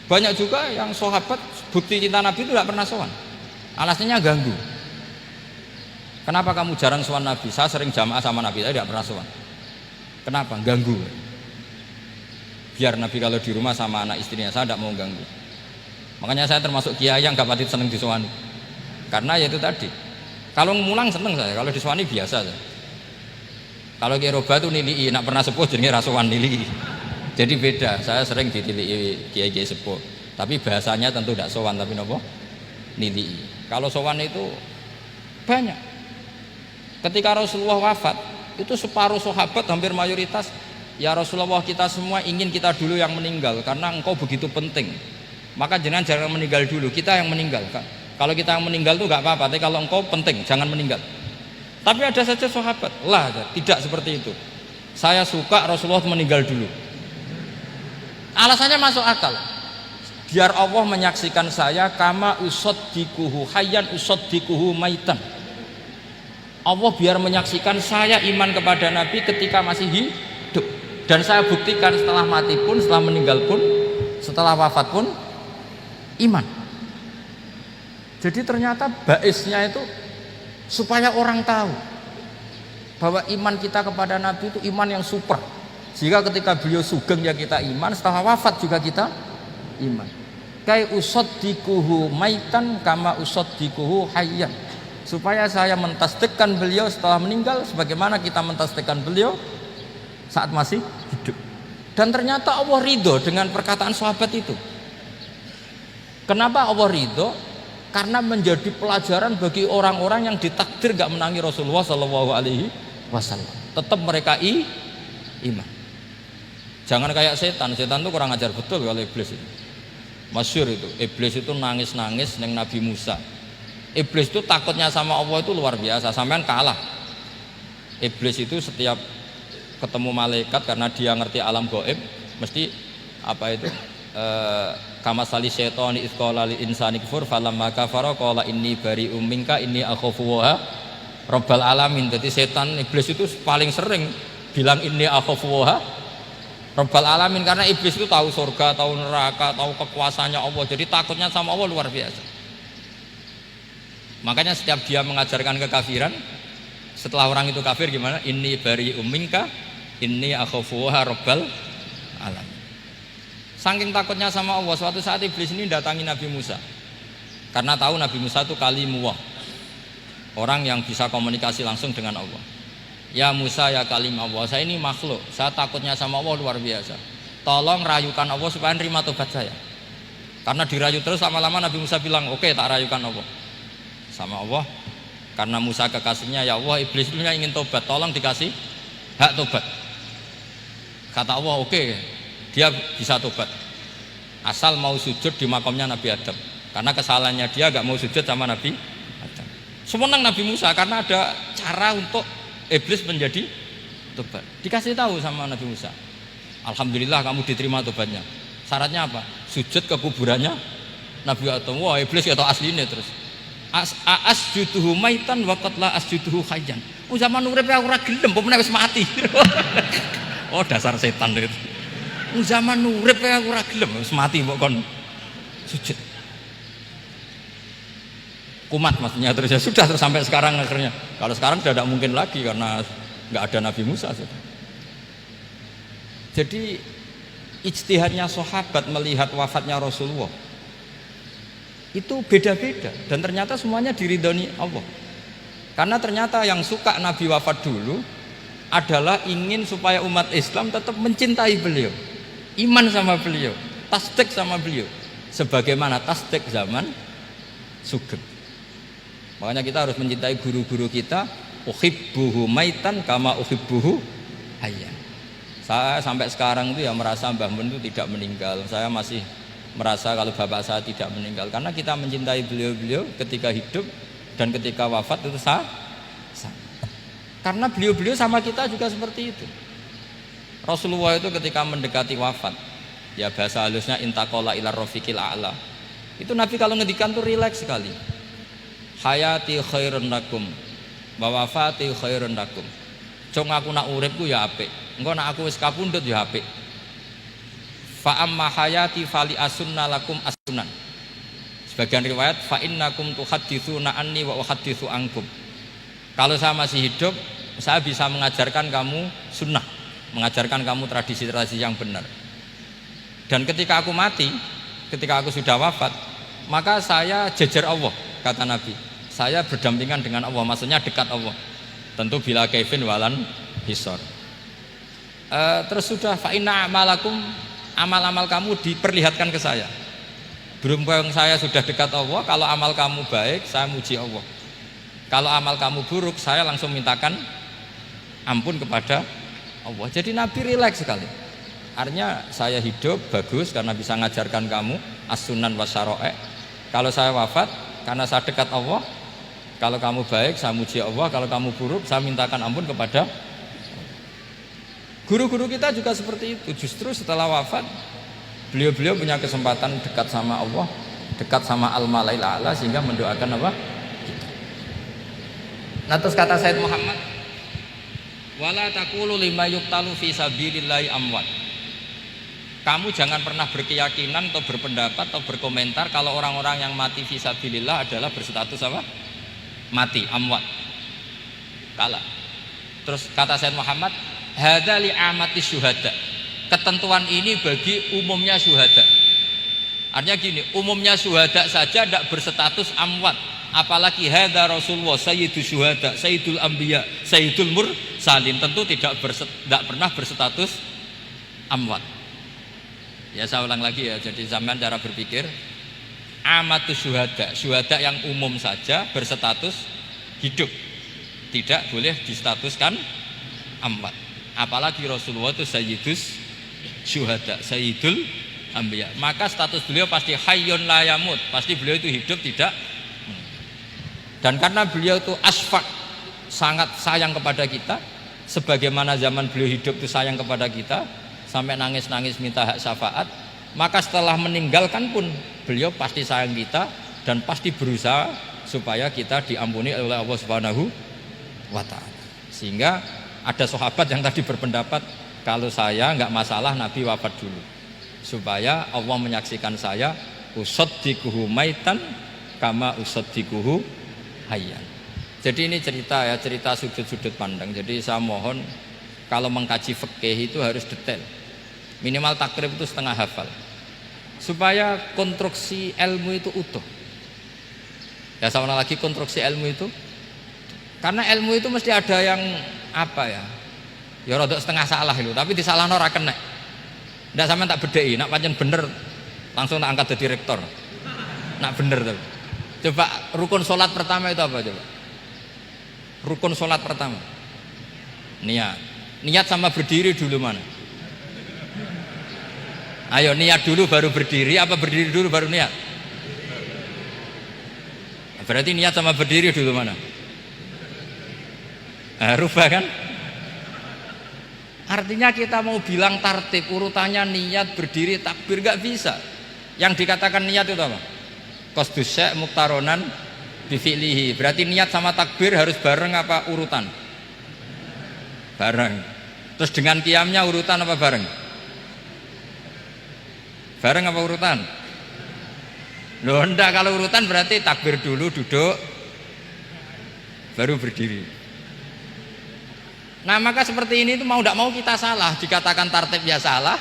Banyak juga yang sahabat bukti cinta Nabi itu tidak pernah sowan. Alasannya ganggu. Kenapa kamu jarang sowan Nabi? Saya sering jamaah sama Nabi, saya tidak pernah sowan. Kenapa? Ganggu. Biar Nabi kalau di rumah sama anak istrinya, saya tidak mau ganggu. Makanya saya termasuk kiai yang gak pati seneng disowani. Karena ya itu tadi. Kalau mulang seneng saya, kalau disowani biasa saya. Kalau kiai roba itu nilai, nak pernah sepuh jadi rasuan nilai. Jadi beda. Saya sering ditilii kiai-kiai sepuh. Tapi bahasanya tentu tidak sowan, tapi nopo nilai. Kalau sowan itu banyak. Ketika Rasulullah wafat, itu separuh sahabat hampir mayoritas, ya Rasulullah, kita semua ingin kita dulu yang meninggal karena engkau begitu penting. Maka jangan meninggal dulu, kita yang meninggal. Kalau kita yang meninggal itu nggak apa-apa, tapi kalau engkau penting jangan meninggal. Tapi ada saja sahabat, lah tidak seperti itu. Saya suka Rasulullah meninggal dulu. Alasannya masuk akal. Biar Allah menyaksikan saya kama usaddikuhu hayyan usaddikuhu maitan. Allah biar menyaksikan saya iman kepada Nabi ketika masih hidup, dan saya buktikan setelah mati pun, setelah meninggal pun, setelah wafat pun iman. Jadi ternyata baisnya itu supaya orang tahu bahwa iman kita kepada Nabi itu iman yang super. Jika ketika beliau sugeng ya kita iman, setelah wafat juga kita iman. Kai usaddikuhu maitan kama usaddikuhu hayyan. Supaya saya mentasdikkan beliau setelah meninggal sebagaimana kita mentasdikkan beliau saat masih hidup. Dan ternyata Allah ridho dengan perkataan sahabat itu. Kenapa Allah ridho? Karena menjadi pelajaran bagi orang-orang yang ditakdir gak menangi Rasulullah SAW. Tetap mereka iman. Jangan kayak setan itu kurang ajar betul kalau iblis itu. Masyhur itu, iblis itu nangis-nangis neng Nabi Musa. Iblis itu takutnya sama Allah itu luar biasa, sampean kalah. Iblis itu setiap ketemu malaikat karena dia ngerti alam gaib, mesti apa itu? Kama sali syaitani idz qala lil insani kfur falamma kafara qala inni bari'um minka inni akhafu wa rabbal alamin. Jadi setan iblis itu paling sering bilang inni akhafu wa rabbal alamin, karena iblis itu tahu surga, tahu neraka, tahu kekuasaannya Allah. Jadi takutnya sama Allah luar biasa. Makanya setiap dia mengajarkan kekafiran, setelah orang itu kafir gimana? Inni bari'um minka inni akhafu wa rabbal alamin. Saking takutnya sama Allah, suatu saat iblis ini datangi Nabi Musa. Karena tahu Nabi Musa itu kalimullah, orang yang bisa komunikasi langsung dengan Allah. Ya Musa ya kalim Allah, saya ini makhluk, saya takutnya sama Allah luar biasa. Tolong rayukan Allah supaya nerima tobat saya. Karena dirayu terus, lama-lama Nabi Musa bilang, oke, tak rayukan Allah. Sama Allah, karena Musa kekasihnya, ya Allah, iblis itu ingin tobat, tolong dikasih hak tobat. Kata Allah, oke, dia bisa tobat asal mau sujud di makamnya Nabi Adam, karena kesalahannya dia gak mau sujud sama Nabi Adam. Semenang Nabi Musa karena ada cara untuk iblis menjadi tobat. Dikasih tahu sama Nabi Musa, alhamdulillah kamu diterima tobatnya. Syaratnya apa? Sujud ke kuburannya Nabi Adam. Wah, iblis ya tau aslinya terus. Asjuduhu maitan wa qad la asjuduhu hayyan. Oh, zaman urip aku ora gelem, pomene wis mati. Oh, dasar setan itu. Oh, zaman urip aku ora gelem, wis mati kok kon sujud. Kumat maksudnya terus ya sudah terus sampai sekarang akhirnya. Kalau sekarang sudah tidak mungkin lagi karena nggak ada Nabi Musa sudah. Jadi ijtihadnya sahabat melihat wafatnya Rasulullah itu beda-beda, dan ternyata semuanya diridhoni Allah. Karena ternyata yang suka Nabi wafat dulu adalah ingin supaya umat Islam tetap mencintai beliau, iman sama beliau, tasdik sama beliau, sebagaimana tasdik zaman sugeng. Makanya kita harus mencintai guru-guru kita. Uhibbuhu maitan kama uhibbuhu hayyan. Saya sampai sekarang itu ya merasa Mbah Mun itu tidak meninggal. Saya masih merasa kalau bapak saya tidak meninggal, karena kita mencintai beliau-beliau ketika hidup dan ketika wafat itu sama. Karena beliau-beliau sama kita juga seperti itu. Rasulullah itu ketika mendekati wafat, ya bahasa halusnya intaqala ila rafiqil a'la. Itu Nabi kalau ngedikan tuh rileks sekali. Hayati khairun lakum wa wafati khairun lakum. Cung aku nak uripku ya apik. Engko nak aku wis kapundhut ya apik. Fa amma hayati fali asunna lakum asunan. Sebagian riwayat fa innakum tuhadditsuna anni wa uhadditsu ankum. Kalau saya masih hidup, saya bisa mengajarkan kamu sunnah, mengajarkan kamu tradisi-tradisi yang benar. Dan ketika aku mati, ketika aku sudah wafat, maka saya jejer Allah, kata Nabi. Saya berdampingan dengan Allah, maksudnya dekat Allah. Tentu bila kaifin walan hisor. Terus sudah fa inna amalakum, amal-amal kamu diperlihatkan ke saya. Berhubung saya sudah dekat Allah, kalau amal kamu baik, saya muji Allah. Kalau amal kamu buruk, saya langsung mintakan ampun kepada Allah. Jadi Nabi rileks sekali. Artinya saya hidup bagus karena bisa mengajarkan kamu as-sunan wasyara'i. Kalau saya wafat karena saya dekat Allah. Kalau kamu baik, saya muji Allah. Kalau kamu buruk, saya mintakan ampun kepada guru-guru kita juga seperti itu. Justru setelah wafat, beliau-beliau punya kesempatan dekat sama Allah, dekat sama al-malail a'la, sehingga mendoakan apa? Nah, terus kata Sayyid Muhammad, wala taqulu lima yuqtalu fi sabilillahi amwat. Kamu jangan pernah berkeyakinan atau berpendapat atau berkomentar kalau orang-orang yang mati fi sabilillah adalah berstatus apa? Mati, amwat. Kalah. Terus kata Sayyid Muhammad, hadza li amati syuhada. Ketentuan ini bagi umumnya syuhada. Artinya gini, umumnya syuhada saja tidak berstatus amwat. Apalagi hadza Rasulullah sayyidul syuhada, sayyidul anbiya, sayyidul mursalin, tentu tidak pernah berstatus amwat. Ya saya ulang lagi ya, jadi zaman cara berpikir amatus syuhada, syuhada yang umum saja berstatus hidup, tidak boleh distatuskan amwat. Apalagi Rasulullah itu sayyidus syuhada, sayyidul anbiya, maka status beliau pasti hayyun la yamut, pasti beliau itu hidup tidak. Dan karena beliau itu asfaq, sangat sayang kepada kita, sebagaimana zaman beliau hidup itu sayang kepada kita, sampai nangis-nangis minta hak syafaat, maka setelah meninggalkan pun beliau pasti sayang kita dan pasti berusaha supaya kita diampuni oleh Allah Subhanahu wa ta'ala. Sehingga ada sahabat yang tadi berpendapat, kalau saya nggak masalah Nabi wafat dulu, supaya Allah menyaksikan saya usaddiquhu maitan kama usaddiquhu hayyan. Jadi ini cerita ya, cerita sudut-sudut pandang. Jadi saya mohon kalau mengkaji fikih itu harus detail. Minimal takrib itu setengah hafal. Supaya konstruksi ilmu itu utuh. Ya sama lagi konstruksi ilmu itu. Karena ilmu itu mesti ada yang apa ya? Ya rodok setengah salah itu, tapi disalahno ora kena. Ndak sampean tak bedheki, nak pancen bener langsung tak angkat jadi rektor. Nak bener tuh. Coba rukun sholat pertama itu apa coba? Rukun sholat pertama niat. Niat sama berdiri dulu mana? Ayo niat dulu baru berdiri, apa berdiri dulu baru niat? Berarti niat sama berdiri dulu mana? Rubah kan? Artinya kita mau bilang tartib urutannya niat, berdiri, takbir, gak bisa. Yang dikatakan niat itu apa? Qasdus syai' muktaronan bifi'lihi. Berarti niat sama takbir harus bareng apa urutan? Bareng. Terus dengan qiyamnya urutan apa bareng? Bareng apa urutan? Loh enggak, kalau urutan berarti takbir dulu, duduk, baru berdiri. Nah maka seperti ini itu mau tidak mau kita salah. Dikatakan tartib ya salah,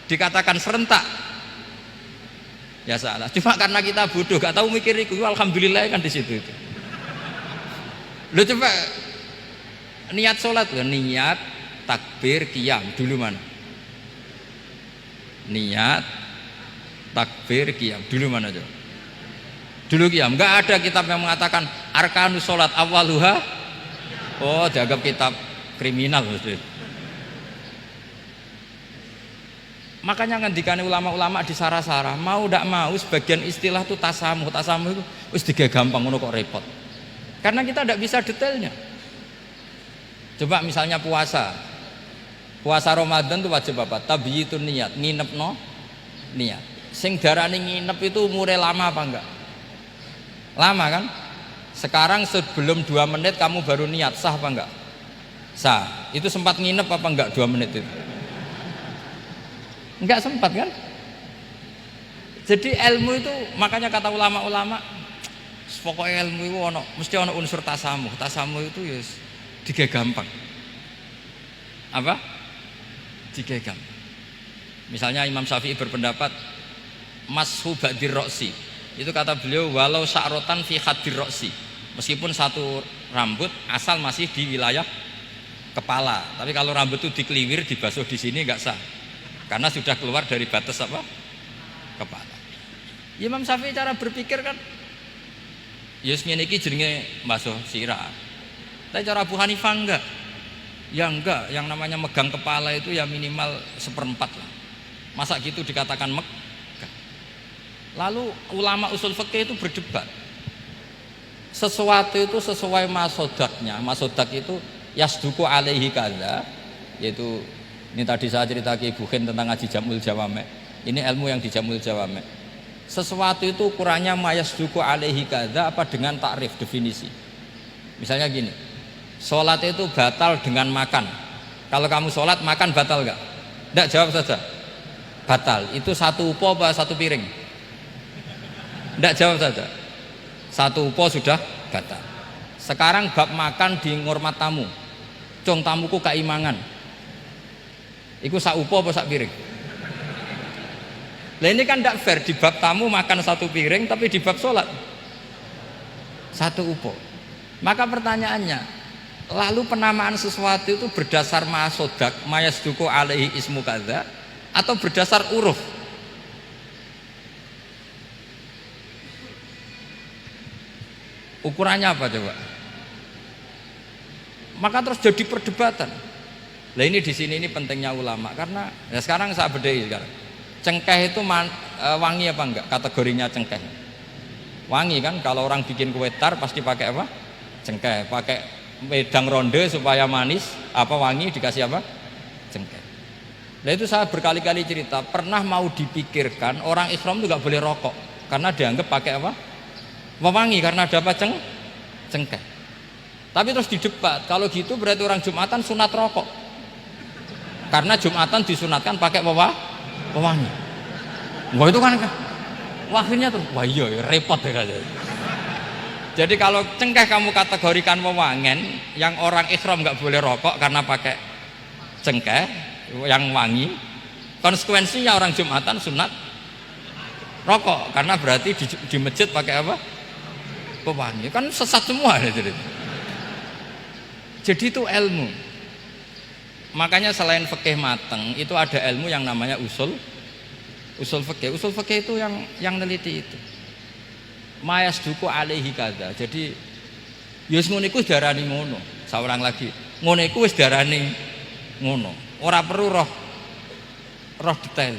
dikatakan serentak ya salah. Cuma karena kita bodoh, gak tahu mikir itu, alhamdulillah kan di situ itu. Lo coba niat sholat, niat takbir qiyam dulu mana? Niat takbir qiyam dulu mana coba? Dulu qiyam. Enggak ada kitab yang mengatakan arkanus sholat awaluha. Oh, dianggap kitab kriminal maksudnya. Makanya ngendikane ulama-ulama di sarah-sarah, mau ndak mau sebagian istilah itu tasamuh itu wis digawe gampang ngono kok repot. Karena kita ndak bisa detailnya. Coba misalnya puasa. Puasa Ramadan itu wajib apa? Tabyitun niat, nginep no niat. Sing darani nginep itu umure lama apa enggak? Lama kan? Sekarang sebelum 2 menit kamu baru niat, sah apa enggak? Sah. Itu sempat nginep apa enggak 2 menit itu? Enggak sempat kan? Jadi ilmu itu makanya kata ulama-ulama pokoknya ilmu itu mesti ono unsur tasamuh. Tasamuh itu ya digawe gampang. Apa? Digawe gampang. Misalnya Imam Syafi'i berpendapat mashu ba'dir roksi. Itu kata beliau walau sa'rotan fi hadir roksi. Meskipun satu rambut asal masih di wilayah kepala. Tapi kalau rambut itu dikeliwir, dibasuh di sini enggak sah. Karena sudah keluar dari batas apa? Kepala. Imam Syafi'i cara berpikir kan ya ngene iki jenenge mbasuh sirah. Tapi cara Abu Hanifah enggak. Ya enggak, yang namanya megang kepala itu ya minimal 1/4 lah. Masa gitu dikatakan megah. Lalu ulama usul fikih itu berdebat. Sesuatu itu sesuai masodaknya. Masodak itu yasduku alaihi kadza, yaitu ini tadi saya cerita ke Ibu Khin tentang ngaji Jamul Jawame. Ini ilmu yang di Jamul Jawame. Sesuatu itu ukurannya mayasduku alaihi kadza apa dengan takrif definisi. Misalnya gini, sholat itu batal dengan makan. Kalau kamu sholat makan batal enggak? Enggak, jawab saja. Batal. Itu satu upo apa satu piring? Enggak, jawab saja. Satu upo sudah batal. Sekarang bab makan di ngurmat tamu. Cung tamuku keimangan. Iku sak upo apa sak piring? Lah ini kan tidak fair, di bab tamu makan satu piring tapi di bab sholat satu upo. Maka pertanyaannya, lalu penamaan sesuatu itu berdasar masodak mayasduku alaihi ismu kadza atau berdasar uruf? Ukurannya apa coba? Maka terus jadi perdebatan. Lah ini di sini ini pentingnya ulama karena ya sekarang saya bedai sekarang. Cengkeh itu wangi apa enggak? Kategorinya cengkeh. Wangi kan, kalau orang bikin kue tar pasti pakai apa? Cengkeh. Pakai wedang ronde supaya manis, apa wangi dikasih apa? Cengkeh. Nah itu saya berkali-kali cerita, pernah mau dipikirkan orang Islam itu enggak boleh rokok karena dianggap pakai apa? Mewangi karena ada apa? Cengkeh. Tapi terus didebat, kalau gitu berarti orang Jumatan sunat rokok. Karena Jumatan disunatkan pakai pewangi. Wah itu kan akhirnya tuh, wah iya repot ya kan. Jadi kalau cengkeh kamu kategorikan wewangen, yang orang ihram nggak boleh rokok karena pakai cengkeh yang wangi, konsekuensinya orang Jumatan sunat rokok karena berarti di masjid pakai apa? Pewangi. Kan sesat semua ya jadi. Jadi itu ilmu. Makanya selain fikih mateng itu ada ilmu yang namanya usul fikih. Usul fikih itu yang neliti itu. Mayasduku alaihi kadza. Jadi wis ngono iku darani ngono. Saurang lagi. Ngono iku wis darani ngono. Ora perlu roh detail.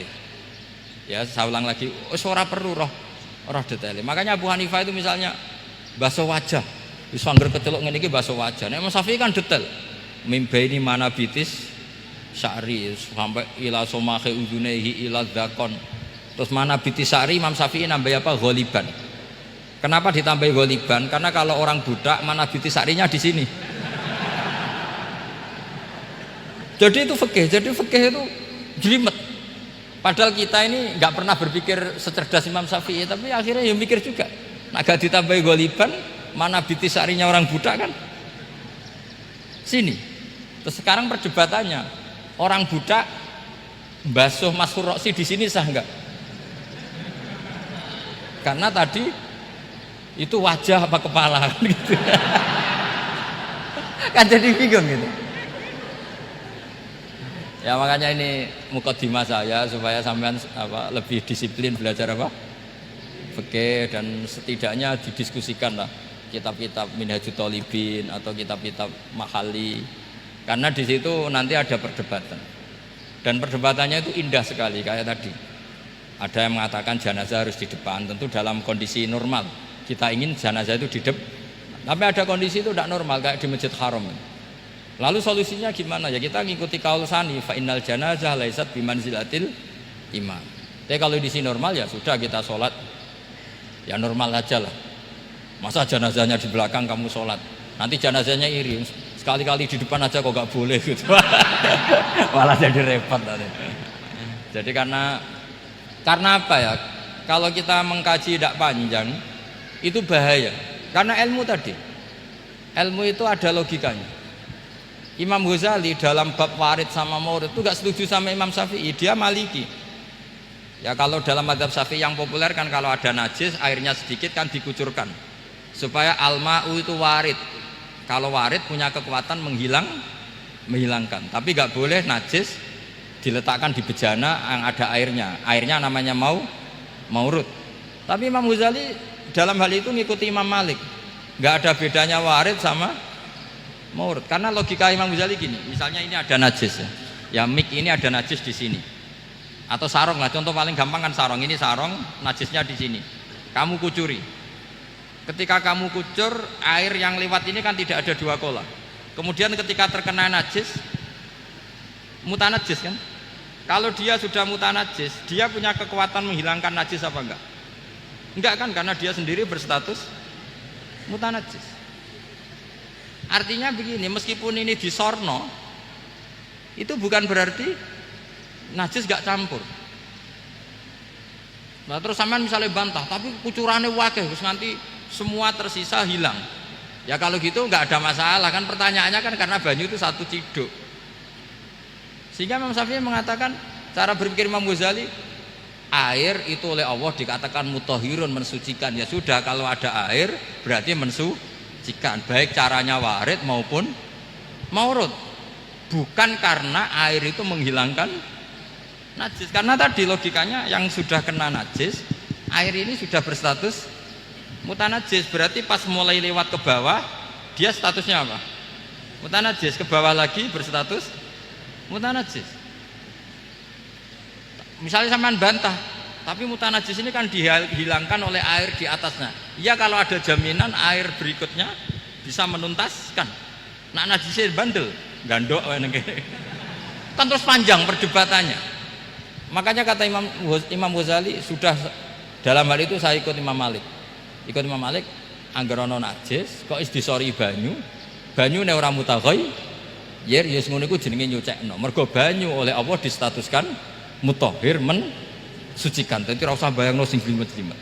Ya, saya ulang lagi. Wis ora perlu roh detail. Makanya Abu Hanifah itu misalnya basuh wajah. Wis angger keceluk ngene iki basuh wajah. Nek Imam Syafi'i kan detail. Mimbaini mana bitis sya'ri sampai ila somahe udunehi ila dzakon. Terus mana bitis sya'ri Imam Syafi'i nambah apa? Ghaliban. Kenapa ditambah ghaliban? Karena kalau orang budak mana bitis sya'rinya di sini. Jadi itu fikih. Jadi fikih itu jelimet. Padahal kita ini nggak pernah berpikir secerdas Imam Syafi'i, tapi akhirnya ya mikir juga. Nah, gak ditambah ghaliban, mana bitis sya'rinya orang budak kan? Sini. Terus sekarang perdebatannya, orang budak basuh Mas'hur Roksi di sini sah enggak? Karena tadi itu wajah apa kepala kan gitu. Kan jadi bingung gitu. Ya makanya ini mukadimah saya supaya sampean lebih disiplin belajar apa? Fikih dan setidaknya didiskusikan lah kitab-kitab Minhajut Thalibin atau kitab-kitab Mahali. Karena di situ nanti ada perdebatan. Dan perdebatannya itu indah sekali kayak tadi. Ada yang mengatakan jenazah harus di depan, tentu dalam kondisi normal. Kita ingin jenazah itu di depan. Tapi ada kondisi itu tidak normal kayak di Masjid Haram. Lalu solusinya gimana? Ya kita ngikuti kaul Sani, fa innal janazah laisat bimanzilatil imam. Tapi kalau di sini normal ya sudah kita sholat ya normal aja lah. Masa jenazahnya di belakang kamu sholat, nanti jenazahnya iri, sekali-kali di depan aja kok gak boleh gitu. Malah jadi repot nanti. Jadi karena apa ya? Kalau kita mengkaji tidak panjang itu bahaya. Karena ilmu tadi, ilmu itu ada logikanya. Imam Ghazali dalam bab warid sama maurud itu gak setuju sama Imam Syafi'i, dia Maliki. Ya kalau dalam mazhab Syafi'i yang populer kan kalau ada najis airnya sedikit kan dikucurkan supaya al-ma'u itu warid. Kalau warid punya kekuatan menghilangkan. Tapi gak boleh najis diletakkan di bejana yang ada airnya. Airnya namanya maurud. Tapi Imam Ghazali dalam hal itu ngikuti Imam Malik. Gak ada bedanya warid sama maurud. Karena logika Imam Ghazali gini, misalnya ini ada najis ya. Ya mik ini ada najis di sini. Atau sarong lah, contoh paling gampang kan sarong. Ini sarong, najisnya di sini. Kamu kucuri. Ketika kamu kucur, air yang lewat ini kan tidak ada dua kola. Kemudian ketika terkena najis, mutanajis kan? Kalau dia sudah mutanajis, dia punya kekuatan menghilangkan najis apa enggak? Enggak kan, karena dia sendiri berstatus mutanajis. Artinya begini, meskipun ini disorno, itu bukan berarti najis gak campur. Nah terus sampean misalnya bantah, tapi kucurannya wakil, terus nanti semua tersisa hilang. Ya kalau gitu nggak ada masalah kan, pertanyaannya kan karena banyu itu satu ciduk. Sehingga Imam Syafi'i mengatakan cara berpikir Imam Ghazali, air itu oleh Allah dikatakan mutahhirun, mensucikan. Ya sudah, kalau ada air berarti mensucikan, baik caranya warid maupun maurud. Bukan karena air itu menghilangkan najis, karena tadi logikanya yang sudah kena najis, air ini sudah berstatus mutanajis, berarti pas mulai lewat ke bawah dia statusnya apa? Mutanajis, ke bawah lagi berstatus mutanajis. Misalnya sampean bantah, tapi mutanajis ini kan dihilangkan oleh air di atasnya. Iya, kalau ada jaminan air berikutnya bisa menuntaskan. Nah najisnya bandel, gandok kan terus panjang perdebatannya. Makanya kata Imam Ghazali, sudah dalam hal itu saya ikut Imam Malik. Ikut Imam Malik, anggar ana najis kok is disori banyu nek ora mutaghayyir ya ngono iku jenenge nyucekno. Mergo banyu oleh Allah distatuskan mutahhir, mensucikan. Dadi ora usah bayangno sing glimet-glimet.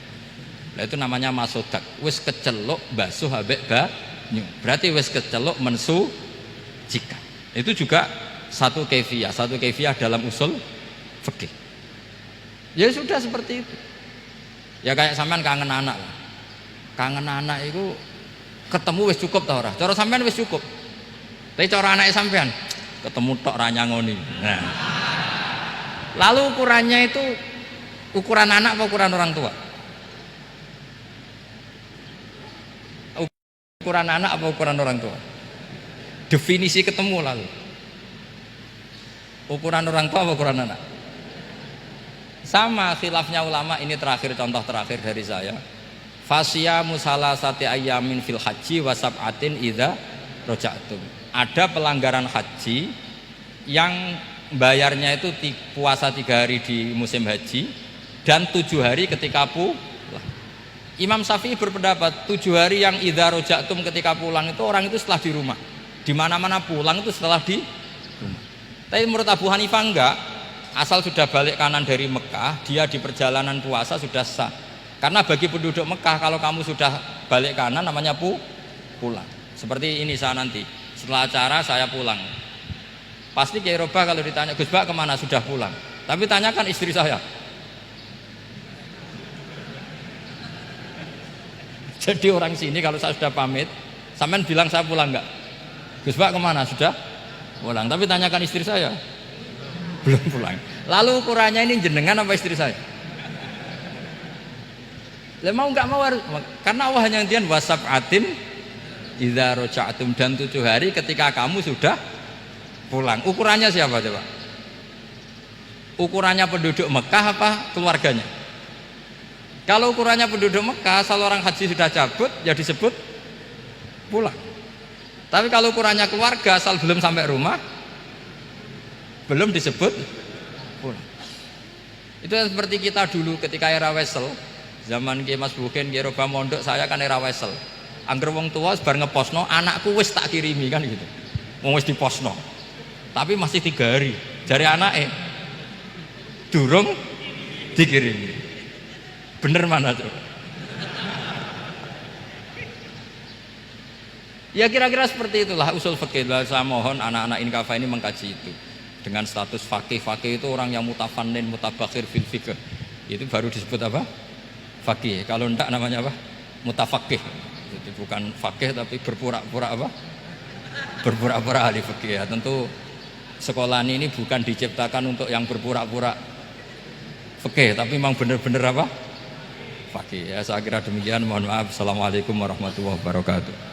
Lah itu namanya masodak. Wis keceluk basuh ambek banyu. Berarti wis keceluk mensucikan. Itu juga satu kaifiah dalam usul fikih. Ya sudah seperti itu. Ya kayak sampean kangen anak lah. Kangen anak itu ketemu wis cukup ta ora? Cara sampean wis cukup. Tapi cara anake sampean ketemu tok ra nyangoni. Nah. Lalu ukurannya itu ukuran anak apa ukuran orang tua? Ukuran anak apa ukuran orang tua? Definisi ketemu lalu. Ukuran orang tua apa ukuran anak? Sama khilafnya ulama. Ini terakhir, contoh terakhir dari saya. Fasyamu salasati ayyamin fil haji wa sab'atin idza raja'tum. Ada pelanggaran haji yang bayarnya itu puasa 3 hari di musim haji dan 7 hari ketika pulang. Imam Syafi'i berpendapat 7 hari yang idza raja'tum ketika pulang itu orang itu setelah di rumah. Di mana-mana pulang itu setelah di rumah. Tapi menurut Abu Hanifah enggak. Asal sudah balik kanan dari Mekah, dia di perjalanan puasa sudah sah. Karena bagi penduduk Mekah, kalau kamu sudah balik kanan namanya pulang. Seperti ini saya nanti, setelah acara saya pulang. Pasti Kiai Robah kalau ditanya, Gus Bak kemana? Sudah pulang. Tapi tanyakan istri saya. Jadi orang sini kalau saya sudah pamit, sampean bilang saya pulang enggak? Gus Bak kemana? Sudah pulang. Tapi tanyakan istri saya. Belum pulang. Lalu ukurannya ini jenengan apa istri saya? Lah mau nggak mau harus, karena Allah hanya ngendikan wasab'atin idza raja'tum, dan 7 hari ketika kamu sudah pulang. Ukurannya siapa coba? Ukurannya penduduk Mekah apa keluarganya? Kalau ukurannya penduduk Mekah, asal orang haji sudah cabut ya disebut pulang. Tapi kalau ukurannya keluarga asal belum sampai rumah belum disebut pulang. Itu seperti kita dulu ketika era wesel, zaman Ki Mas Bukin, Ki Roba Mondok, saya kan era wesel. Angger wong tua bar ngeposno, anakku wis tak kirimi kan gitu. Wong wis diposno. Tapi masih 3 hari. Jari anake durung dikirimi. Bener mana tuh? Ya kira-kira seperti itulah usul fikih. Saya mohon anak-anak Inkafa ini mengkaji itu. Dengan status fakih itu orang yang mutafannin, mutabakhir fil fikih. Itu baru disebut apa? Fakih. Kalau enggak namanya apa? Mutafakih. Itu bukan fakih tapi berpura-pura apa? Berpura-pura ahli fikih. Ya, tentu sekolah ini bukan diciptakan untuk yang berpura-pura fikih, tapi memang benar-benar apa? Fakih. Ya, saya kira demikian. Mohon maaf. Assalamualaikum warahmatullahi wabarakatuh.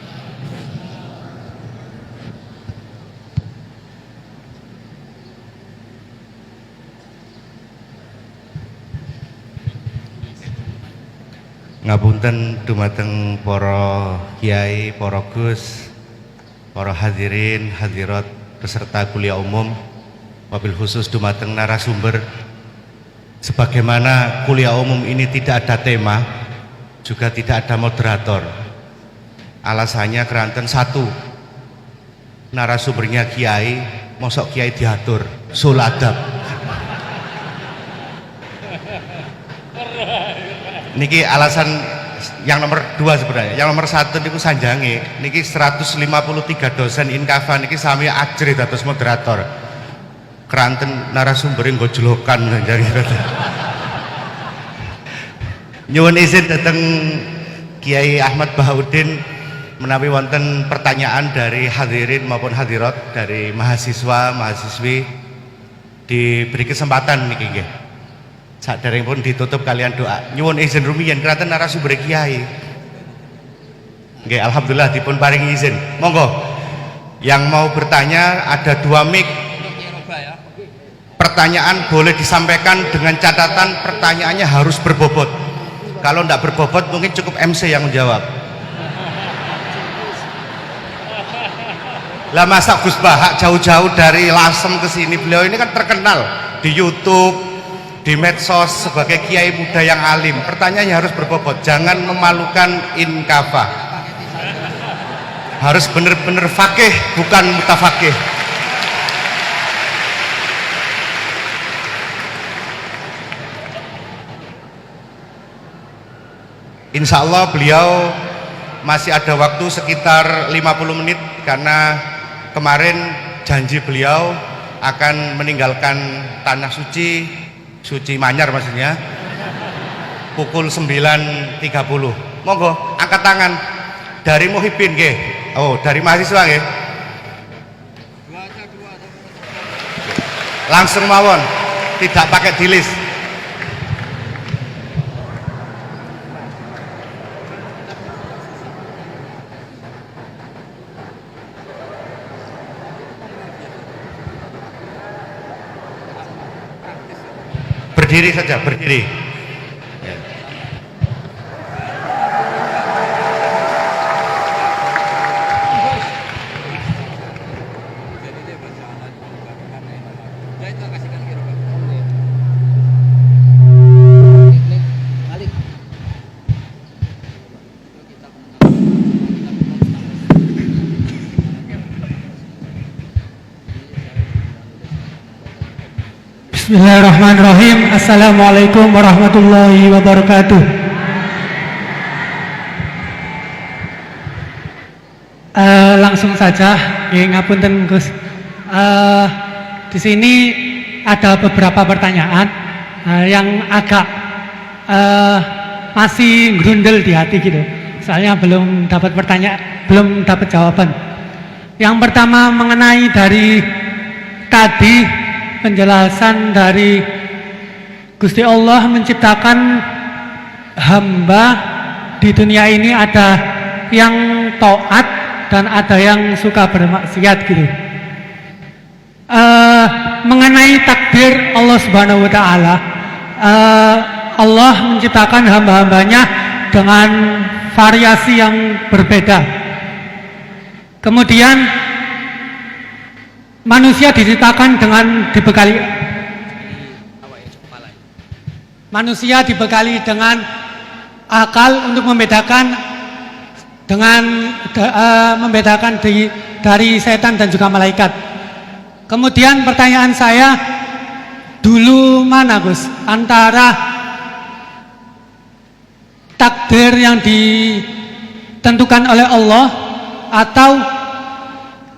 Ngapunten dumateng para kiai, para gus, para hadirin, hadirat peserta kuliah umum, wabil khusus dumateng narasumber. Sebagaimana kuliah umum ini tidak ada tema, juga tidak ada moderator. Alasannya keranten satu, narasumbernya kiai, mosok kiai diatur, sul adab. Niki alasan yang nomor 2 sebenarnya. Yang nomor 1 niku sanjange niki 153 dosen Inkafa niki sami ajrit dados moderator. Keranten narasumber nggo jlokan jari. Nyuwun izin dateng Kiai Ahmad Bahaudin menawi wonten pertanyaan dari hadirin maupun hadirat dari mahasiswa, mahasiswi diberi kesempatan niki nggih. Saderengipun ditutup kalian doa. Nyuwun izin rumiyin keranten narasumber kiai. Nggih, alhamdulillah dipun paringi izin. Monggo. Yang mau bertanya ada 2 mic. Pertanyaan boleh disampaikan dengan catatan pertanyaannya harus berbobot. Kalau tidak berbobot mungkin cukup MC yang menjawab. Lah masa Gus Bahak jauh-jauh dari Lasem ke sini, beliau ini kan terkenal di YouTube, di medsos sebagai kiai muda yang alim. Pertanyaannya harus berbobot, jangan memalukan Inkafa. Harus benar-benar fakih, bukan mutafakih. Insya Allah beliau masih ada waktu sekitar 50 menit karena kemarin janji beliau akan meninggalkan tanah suci Manyar maksudnya pukul 9.30. Monggo angkat tangan dari Muhibin nggih. Oh, dari mahasiswa nggih. Langsung mawon, tidak pakai dilis. Berdiri saja, berdiri. Ya. Bismillahirrahmanirrahim. Assalamualaikum warahmatullahi wabarakatuh. Langsung saja, ngapunten Gus. Di sini ada beberapa pertanyaan yang agak masih grundel di hati gitu. Soalnya belum dapat jawaban. Yang pertama mengenai dari tadi penjelasan dari Gusti Allah menciptakan hamba di dunia ini, ada yang taat dan ada yang suka bermaksiat gitu. Mengenai takdir Allah Subhanahu wa Ta'ala, Allah menciptakan hamba-hambanya dengan variasi yang berbeda. Kemudian manusia dibekali dengan akal untuk membedakan dari setan dan juga malaikat. Kemudian pertanyaan saya, dulu mana Gus antara takdir yang ditentukan oleh Allah atau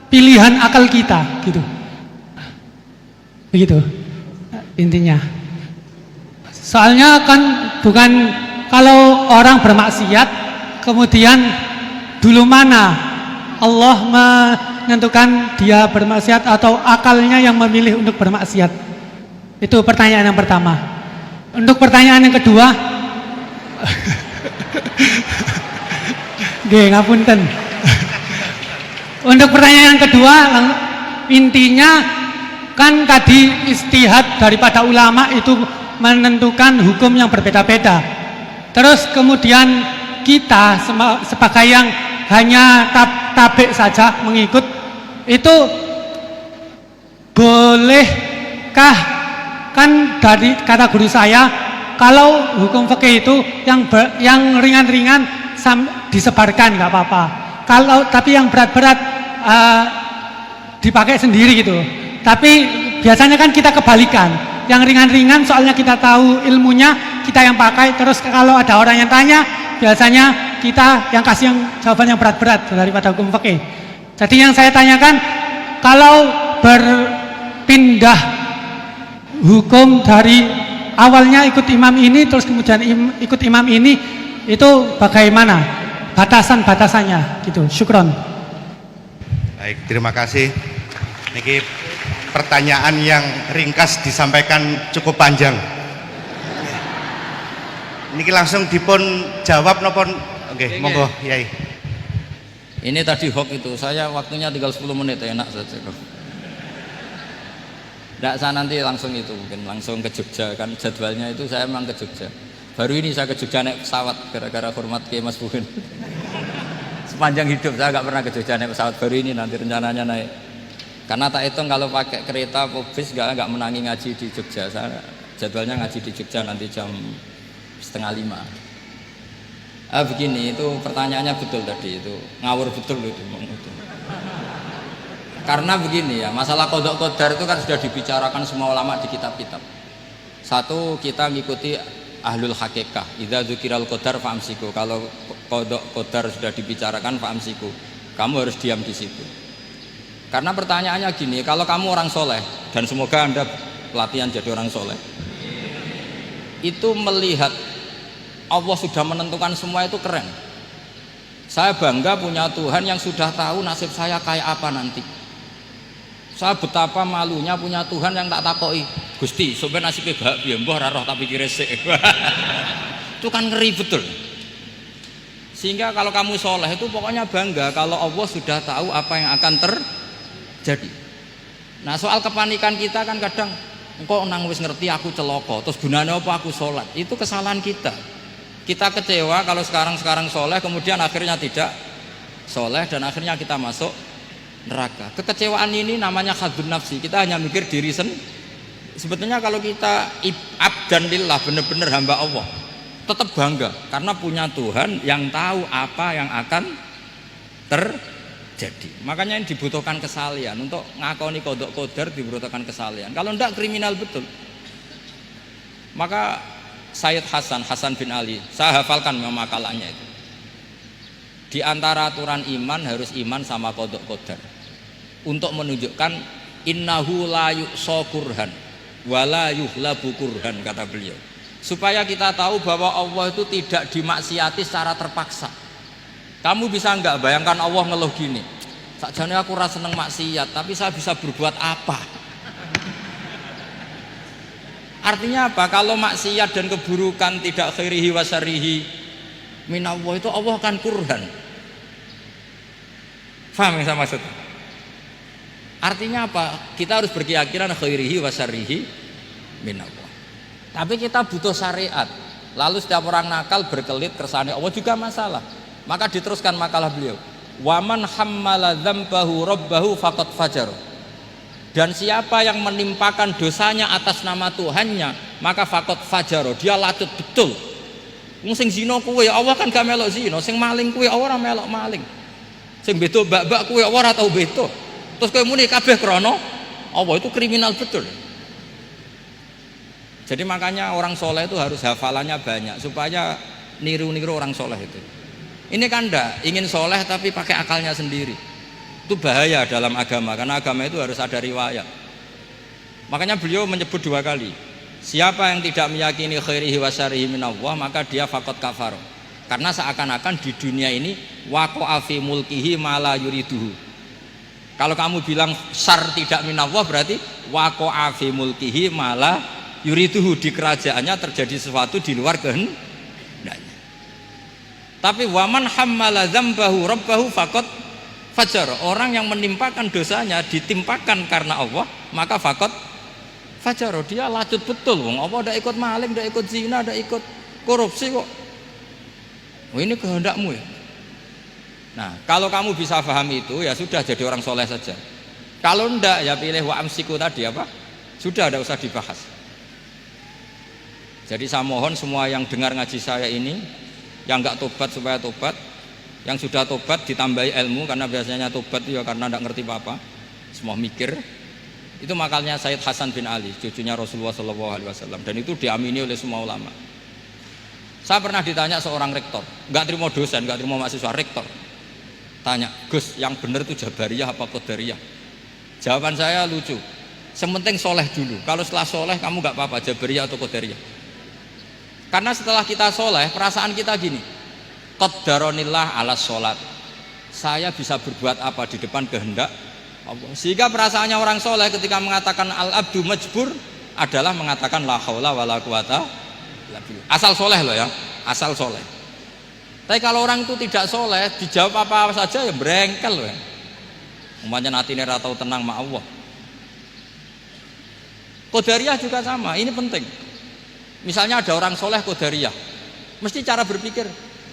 pilihan akal kita gitu. Begitu intinya. Soalnya kan bukan kalau orang bermaksiat kemudian dulu mana Allah menentukan dia bermaksiat atau akalnya yang memilih untuk bermaksiat. Itu pertanyaan yang pertama. Untuk pertanyaan yang kedua, ngapunten. Untuk pertanyaan yang kedua, intinya kan tadi istihad daripada ulama itu menentukan hukum yang berbeda-beda. Terus kemudian kita sebagai yang hanya tabik saja mengikut, itu bolehkah? Kan dari kata guru saya, kalau hukum fikih itu yang ringan-ringan disebarkan nggak apa-apa. Tapi yang berat-berat dipakai sendiri gitu. Tapi biasanya kan kita kebalikan. Yang ringan-ringan soalnya kita tahu ilmunya, kita yang pakai. Terus kalau ada orang yang tanya, biasanya kita yang kasih yang jawaban yang berat-berat daripada hukum fikih. Jadi yang saya tanyakan, kalau berpindah hukum dari awalnya ikut imam ini terus kemudian ikut imam ini, itu bagaimana batasan-batasannya gitu. Syukron. Baik, terima kasih. Niki pertanyaan yang ringkas disampaikan cukup panjang. Niki langsung dipun jawab napa? Oke, monggo Yai. Ini tadi hoax itu, saya waktunya tinggal 10 menit, enak saja kok. Nggak, saya nanti langsung itu, mungkin langsung ke Jogja, kan jadwalnya itu saya memang ke Jogja. Baru ini saya ke Jogja naik pesawat, gara-gara hormat ke Mas Buhin. Sepanjang hidup saya nggak pernah ke Jogja naik pesawat, baru ini nanti rencananya naik. Karena tak hitung kalau pakai kereta atau bis nggak menangi ngaji di Jogja. Saya jadwalnya ngaji di Jogja nanti jam 4:30. Begini, itu pertanyaannya betul tadi, itu ngawur betul itu. Karena begini ya, masalah qadha qadar itu kan sudah dibicarakan semua ulama di kitab-kitab. Satu, kita ngikuti ahlul hakikah, idza dzukiral qadar fa'amsiku. Kalau qadha qadar sudah dibicarakan fa'amsiku, kamu harus diam di situ. Karena pertanyaannya gini, kalau kamu orang soleh, dan semoga Anda pelatihan jadi orang soleh, itu melihat Allah sudah menentukan semua, itu keren. Saya bangga punya Tuhan yang sudah tahu nasib saya kayak apa nanti. Saya betapa malunya punya Tuhan yang tak takoi, Gusti, sampai nasibnya bahagia, mbah roh tapi kira sik. Itu kan ngeri betul. Sehingga kalau kamu soleh itu pokoknya bangga kalau Allah sudah tahu apa yang akan terjadi. Nah, soal kepanikan kita kan kadang, kok nang wis ngerti aku celoko, terus gunanya apa aku sholat? Itu kesalahan kita. Kita kecewa kalau sekarang soleh, kemudian akhirnya tidak soleh dan akhirnya kita masuk neraka. Kekecewaan ini namanya khadzun nafsi. Kita hanya mikir diri sendiri. Sebetulnya kalau kita abdan lillah, benar-benar hamba Allah, tetap bangga karena punya Tuhan yang tahu apa yang akan terjadi. Makanya yang dibutuhkan kesalian untuk ngakoni qadha qadar, dibutuhkan kesalian. Kalau enggak kriminal betul. Maka Sayyid Hasan bin Ali, saya hafalkan makalannya itu. Di antara aturan iman harus iman sama qadha qadar. Untuk menunjukkan innahu la yuqsa kurhan wa la yuhlabu kurhan, kata beliau. Supaya kita tahu bahwa Allah itu tidak dimaksiati secara terpaksa. Kamu bisa enggak bayangkan Allah ngeluh gini, sakjane aku ora seneng maksiat, tapi saya bisa berbuat apa? Artinya apa? Kalau maksiat dan keburukan tidak khairihi wa syarrihi minallah, itu Allah kan kurhan. Faham yang saya maksud? Artinya apa? Kita harus berkeyakinan khairihi wa syarrihi minallah. Tapi kita butuh syariat. Lalu setiap orang nakal berkelit kersane Allah juga masalah. Maka diteruskan makalah beliau, waman hammala dzambahu rabbahu faqad fajar. Dan siapa yang menimpakan dosanya atas nama Tuhannya, maka faqad fajar, dia lacut betul. Wong sing zina kuwe Allah kan gak melok zina, sing maling kuwe ora melok maling. Sing beto bak-bak kuwe ora tau beto. Terus kowe muni kabeh krana Allah, itu kriminal betul. Jadi makanya orang soleh itu harus hafalannya banyak supaya niru-niru orang soleh itu. Ini kan ndak ingin soleh tapi pakai akalnya sendiri. Itu bahaya dalam agama, karena agama itu harus ada riwayat. Makanya beliau menyebut 2 kali, siapa yang tidak meyakini khairihi wa syarrihi minallah, maka dia faqad kafar. Karena seakan-akan di dunia ini waqa'a fi mulkihi ma la yuriduhu. Kalau kamu bilang syar tidak minallah, berarti waqa'a fi mulkihi ma la yuriduhu, di kerajaannya terjadi sesuatu di luar kehendaknya. Tapi waman hammala dzambahu rabbahu faqad fajar, orang yang menimpakan dosanya ditimpakan karena Allah, maka faqad fajar, dia lacut betul. Wong apa ndak ikut maling, ndak ikut zina, ndak ikut korupsi kok. Oh, ini kehendakmu ya. Nah, kalau kamu bisa pahami itu ya sudah, jadi orang soleh saja. Kalau ndak ya pilih wa amsiku tadi apa? Sudah, tidak usah dibahas. Jadi saya mohon semua yang dengar ngaji saya ini, yang enggak tobat supaya tobat, yang sudah tobat ditambahi ilmu, karena biasanya tobat itu ya karena enggak ngerti apa-apa, semua mikir. Itu makalnya Sayyid Hasan bin Ali, cucunya Rasulullah SAW, dan itu diamini oleh semua ulama. Saya pernah ditanya seorang rektor, enggak terima dosen, enggak terima mahasiswa, rektor. Tanya, Gus, yang benar itu Jabariyah apa Qadariyah? Jawaban saya lucu, sementing soleh dulu, kalau setelah soleh kamu enggak apa-apa Jabariyah atau Qadariyah. Karena setelah kita soleh, perasaan kita gini, qaddaronillah ala sholat, saya bisa berbuat apa di depan kehendak Allah. Sehingga perasaannya orang soleh ketika mengatakan al-abdu majbur adalah mengatakan la haula wala quwata illa billah. Asal soleh loh ya, asal soleh. Tapi kalau orang itu tidak soleh, dijawab apa saja ya berengkel loh ya. Umpamanya natine ra tau tenang ma Allah. Qadariyah juga sama, ini penting. Misalnya ada orang soleh Qadariyah, mesti cara berpikir,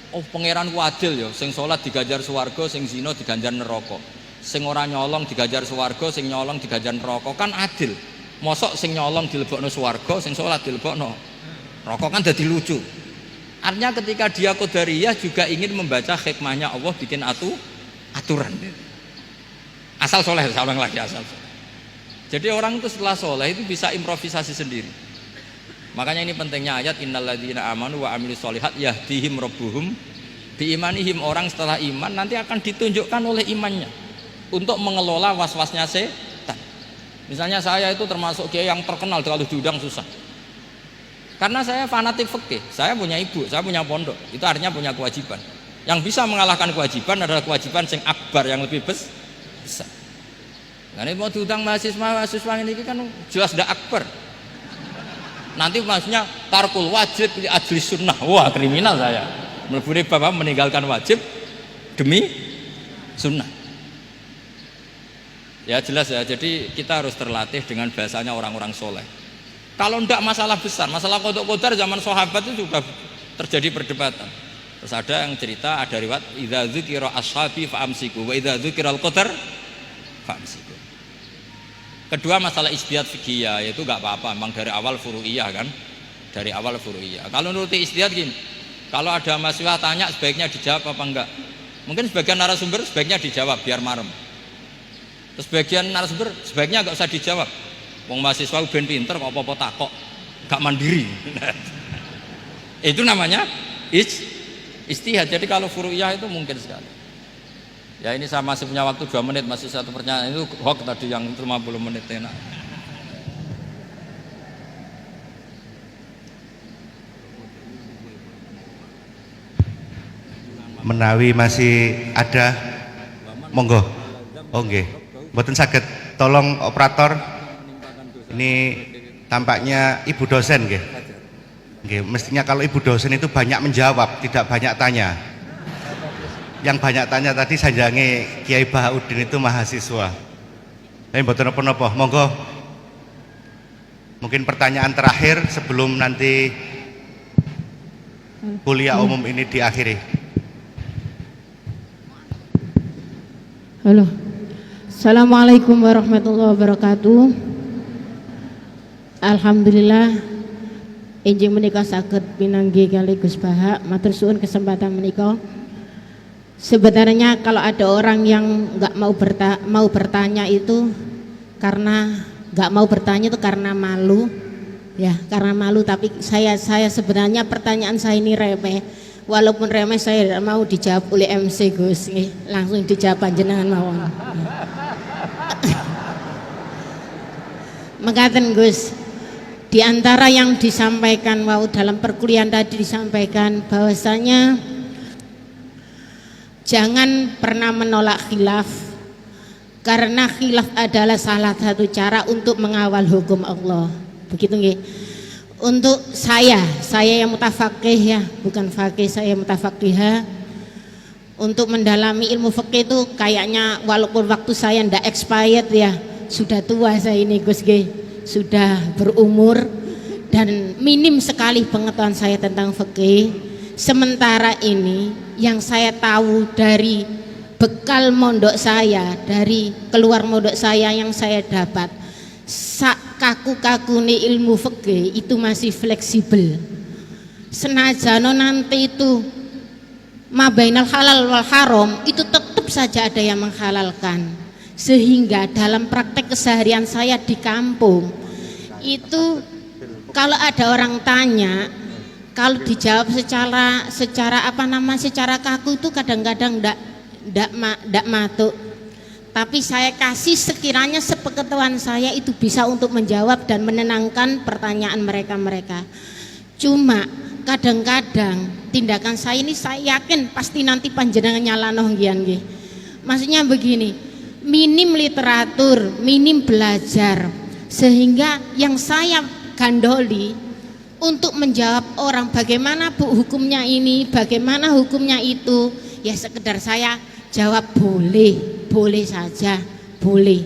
oh pangeranku adil ya, sing sholat diganjar swarga, sing zina diganjar neraka, sing ora nyolong diganjar swarga, sing nyolong diganjar neraka, kan adil. Mosok sing nyolong dilebokno swarga, sing sholat dilebokno neraka, kan jadi lucu. Artinya ketika dia Qadariyah juga ingin membaca hikmahnya Allah bikin aturan. Asal soleh, saya ulang lagi, asal soleh. Jadi orang itu setelah soleh itu bisa improvisasi sendiri. Makanya ini pentingnya ayat innalladzina amanu wa amilus sholihat yahdihim rabbuhum biimanihim. Orang setelah iman nanti akan ditunjukkan oleh imannya untuk mengelola was-wasnya setan. Misalnya saya itu termasuk kiai yang terkenal, kalau diundang susah. Karena saya fanatik fikih, saya punya ibu, saya punya pondok, itu artinya punya kewajiban. Yang bisa mengalahkan kewajiban adalah kewajiban sing akbar, yang lebih besar. Nah, ini mau diundang mahasiswa ini kan jelas ndak akbar. Nanti maksudnya tarkul wajib li ajli sunnah. Wah, kriminal saya. Meleburi bapak meninggalkan wajib demi sunnah. Ya jelas ya. Jadi kita harus terlatih dengan bahasanya orang-orang soleh. Kalau ndak masalah besar, masalah qada qadar zaman sahabat itu sudah terjadi perdebatan. Terus ada yang cerita, ada riwayat idza dzukira ashabi fa amsiku wa idza dzukira al-qadar fa amsiku. Kedua masalah ijtihad fikih, yaitu enggak apa-apa, memang dari awal furu'iyah kan, dari awal furu'iyah. Kalau nuruti ijtihad gini, kalau ada mahasiswa tanya sebaiknya dijawab apa enggak, mungkin sebagian narasumber sebaiknya dijawab biar marem. Terus sebagian narasumber sebaiknya enggak usah dijawab, wong mahasiswa ben pinter kok apa-apa takok, enggak mandiri. Itu namanya ijtihad. Jadi kalau furu'iyah itu mungkin sekali. Ya ini saya masih punya waktu 2 menit, masih satu pertanyaan, itu hoax tadi yang 50 menit enak. Menawi masih ada, monggo. Oh nggih, mboten saged, tolong operator. Ini tampaknya ibu dosen nggih. Nggih, mestinya kalau ibu dosen itu banyak menjawab, tidak banyak tanya. Yang banyak tanya tadi sanjange Kiai Bahauddin itu mahasiswa. Tapi mboten napa-napa, monggo. Mungkin pertanyaan terakhir sebelum nanti kuliah umum ini diakhiri. Halo. Assalamualaikum warahmatullahi wabarakatuh. Alhamdulillah enjing menika saged pinanggi kali Gus Bahak, matur suwun kesempatan menika. Sebenarnya kalau ada orang yang nggak mau bertanya itu karena nggak mau bertanya itu karena malu, ya karena malu. Tapi saya sebenarnya pertanyaan saya ini remeh, walaupun remeh saya tidak mau dijawab oleh MC Gus, langsung dijawab panjenengan mawon. Mengatakan Gus, di antara yang disampaikan dalam perkuliahan tadi disampaikan bahwasanya jangan pernah menolak khilaf, karena khilaf adalah salah satu cara untuk mengawal hukum Allah. Begitu nggih. Untuk saya yang mutafaqih ya, bukan faqih, saya mutafaqihah. Untuk mendalami ilmu fikih itu kayaknya walaupun waktu saya ndak expired ya, sudah tua saya ini Gus nggih, sudah berumur dan minim sekali pengetahuan saya tentang fikih. Sementara ini yang saya tahu dari bekal mondok saya, dari keluar mondok saya yang saya dapat, kaku-kakune ilmu fikih itu masih fleksibel. Senajan nanti itu mabainal halal wal haram itu tetap saja ada yang menghalalkan. Sehingga dalam praktek keseharian saya di kampung itu kalau ada orang tanya, kalau dijawab secara kaku itu kadang-kadang ndak matuk. Tapi saya kasih sekiranya sepengetahuan saya itu bisa untuk menjawab dan menenangkan pertanyaan mereka. Cuma kadang-kadang tindakan saya ini saya yakin pasti nanti panjenengan nyalano nggih. Maksudnya begini, minim literatur, minim belajar, sehingga yang saya gandoli untuk menjawab orang bagaimana Bu hukumnya ini, bagaimana hukumnya itu, ya sekedar saya jawab boleh saja, boleh.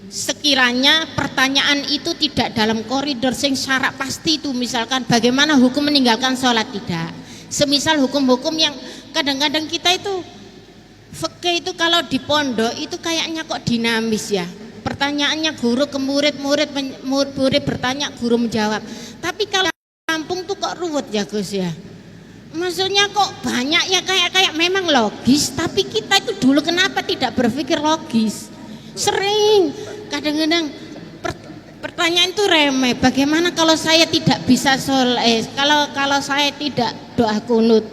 Sekiranya pertanyaan itu tidak dalam koridor sing syarat pasti itu, misalkan bagaimana hukum meninggalkan sholat, tidak. Semisal hukum-hukum yang kadang-kadang kita itu fikih itu kalau di pondok itu kayaknya kok dinamis ya. Pertanyaannya guru ke murid bertanya, guru menjawab. Tapi kalau kampung tuh kok ruwet ya Gus ya. Maksudnya kok banyak ya kayak memang logis, tapi kita itu dulu kenapa tidak berpikir logis? Sering kadang-kadang pertanyaan itu remeh. Bagaimana kalau saya tidak bisa kalau saya tidak doa kunut?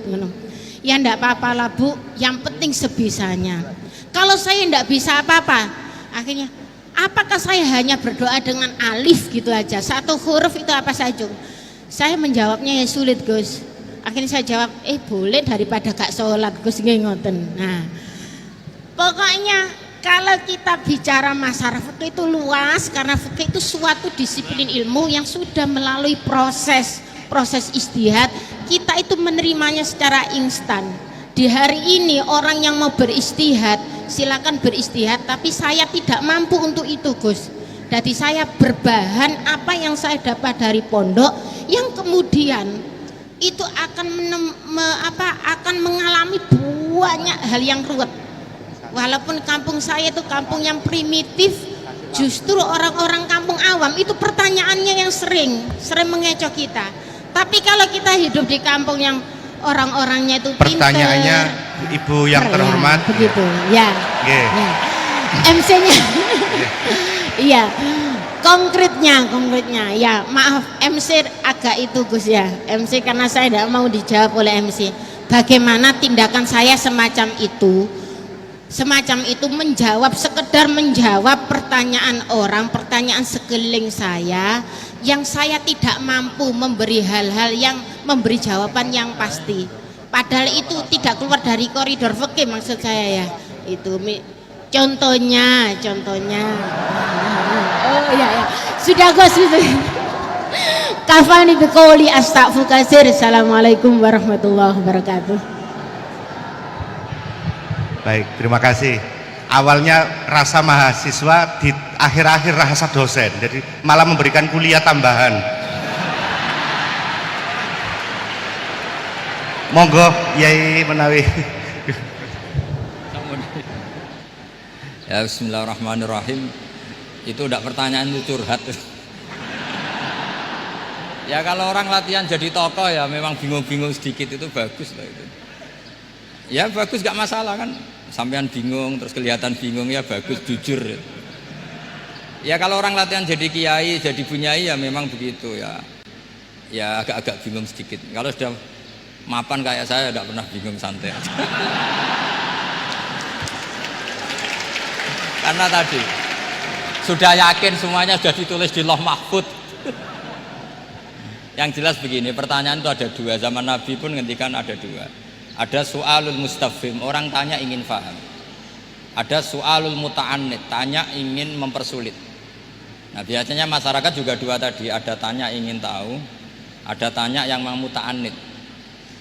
Ya enggak apa-apa lah Bu, yang penting sebisanya. Kalau saya enggak bisa apa-apa, akhirnya apakah saya hanya berdoa dengan alif gitu aja, satu huruf itu apa saja? Saya menjawabnya ya sulit Gus. Akhirnya saya jawab, boleh daripada gak sholat Gus nggih ngoten. Nah, pokoknya kalau kita bicara masalah fikih itu luas, karena fikih itu suatu disiplin ilmu yang sudah melalui proses ijtihad. Kita itu menerimanya secara instan. Di hari ini orang yang mau beristihad silakan beristihad, tapi saya tidak mampu untuk itu Gus. Jadi saya berbahan apa yang saya dapat dari pondok, yang kemudian itu akan mengalami banyak hal yang ruwet. Walaupun kampung saya itu kampung yang primitif, justru orang-orang kampung awam itu pertanyaannya yang sering mengecoh kita. Tapi kalau kita hidup di kampung yang orang-orangnya itu pertanyaannya pinter, Ibu yang terhormat begitu ya, ya. MC-nya iya, konkretnya ya, maaf MC agak itu Gus ya, MC karena saya tidak mau dijawab oleh MC. Bagaimana tindakan saya semacam itu sekedar menjawab pertanyaan orang, pertanyaan sekeliling saya yang saya tidak mampu memberi hal-hal yang memberi jawaban yang pasti, padahal itu tidak keluar dari koridor fikih maksud saya ya. Itu contohnya oh iya sudah Gus itu. Kafani biqouli astaghfiru katsir. Assalamualaikum warahmatullahi wabarakatuh. Baik, terima kasih. Awalnya rasa mahasiswa, di akhir-akhir rasa dosen, jadi malah memberikan kuliah tambahan. Monggo Yai menawi. Ya, bismillahirrahmanirrahim. Itu udah pertanyaan, itu curhat. Ya kalau orang latihan jadi tokoh ya memang bingung-bingung sedikit itu bagus lah itu. Ya bagus, gak masalah kan. Sampean bingung terus kelihatan bingung ya bagus, jujur. Ya kalau orang latihan jadi kiai, jadi bunyai ya memang begitu ya. Ya agak-agak bingung sedikit. Kalau sudah mapan kayak saya tidak pernah bingung, santai aja. Karena tadi sudah yakin semuanya sudah ditulis di Lauh Mahfud. Yang jelas begini, pertanyaan itu ada dua. Zaman Nabi pun ngendikan ada dua. Ada su'alul mustafhim, orang tanya ingin paham. Ada su'alul muta'annid, tanya ingin mempersulit. Nah biasanya masyarakat juga dua tadi, ada tanya ingin tahu, ada tanya yang memang muta'annid.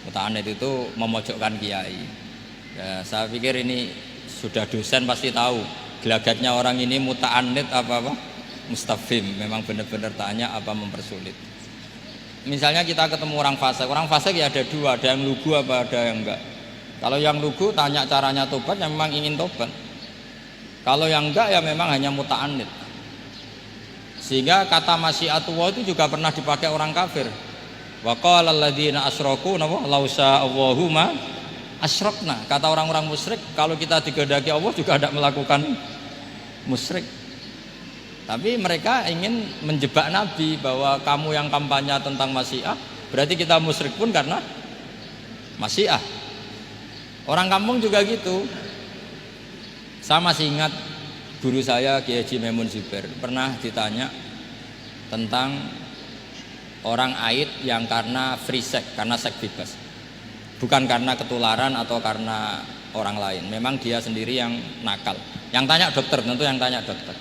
Muta'annid itu memojokkan kiai. Ya, saya pikir ini sudah dosen pasti tahu gelagatnya orang ini muta'annid apa mustafhim, memang benar-benar tanya apa mempersulit. Misalnya kita ketemu orang fasik ya ada dua, ada yang lugu apa ada yang enggak. Kalau yang lugu tanya caranya tobat, yang memang ingin tobat. Kalau yang enggak ya memang hanya muta'annid. Sehingga kata masyiatullah itu juga pernah dipakai orang kafir. Wa qala alladziina asyraku law sya'allahu ma asyrakna. Kata orang-orang musyrik, kalau kita dikehendaki Allah juga tidak melakukan musyrik. Tapi mereka ingin menjebak Nabi bahwa kamu yang kampanye tentang masyiah, berarti kita musyrik pun karena masyiah. Orang kampung juga gitu. Saya masih ingat guru saya Kiai Haji Maimun Zubair pernah ditanya tentang orang haid yang karena free sex, karena seks bebas. Bukan karena ketularan atau karena orang lain. Memang dia sendiri yang nakal. Yang tanya dokter, tentu yang tanya dokter.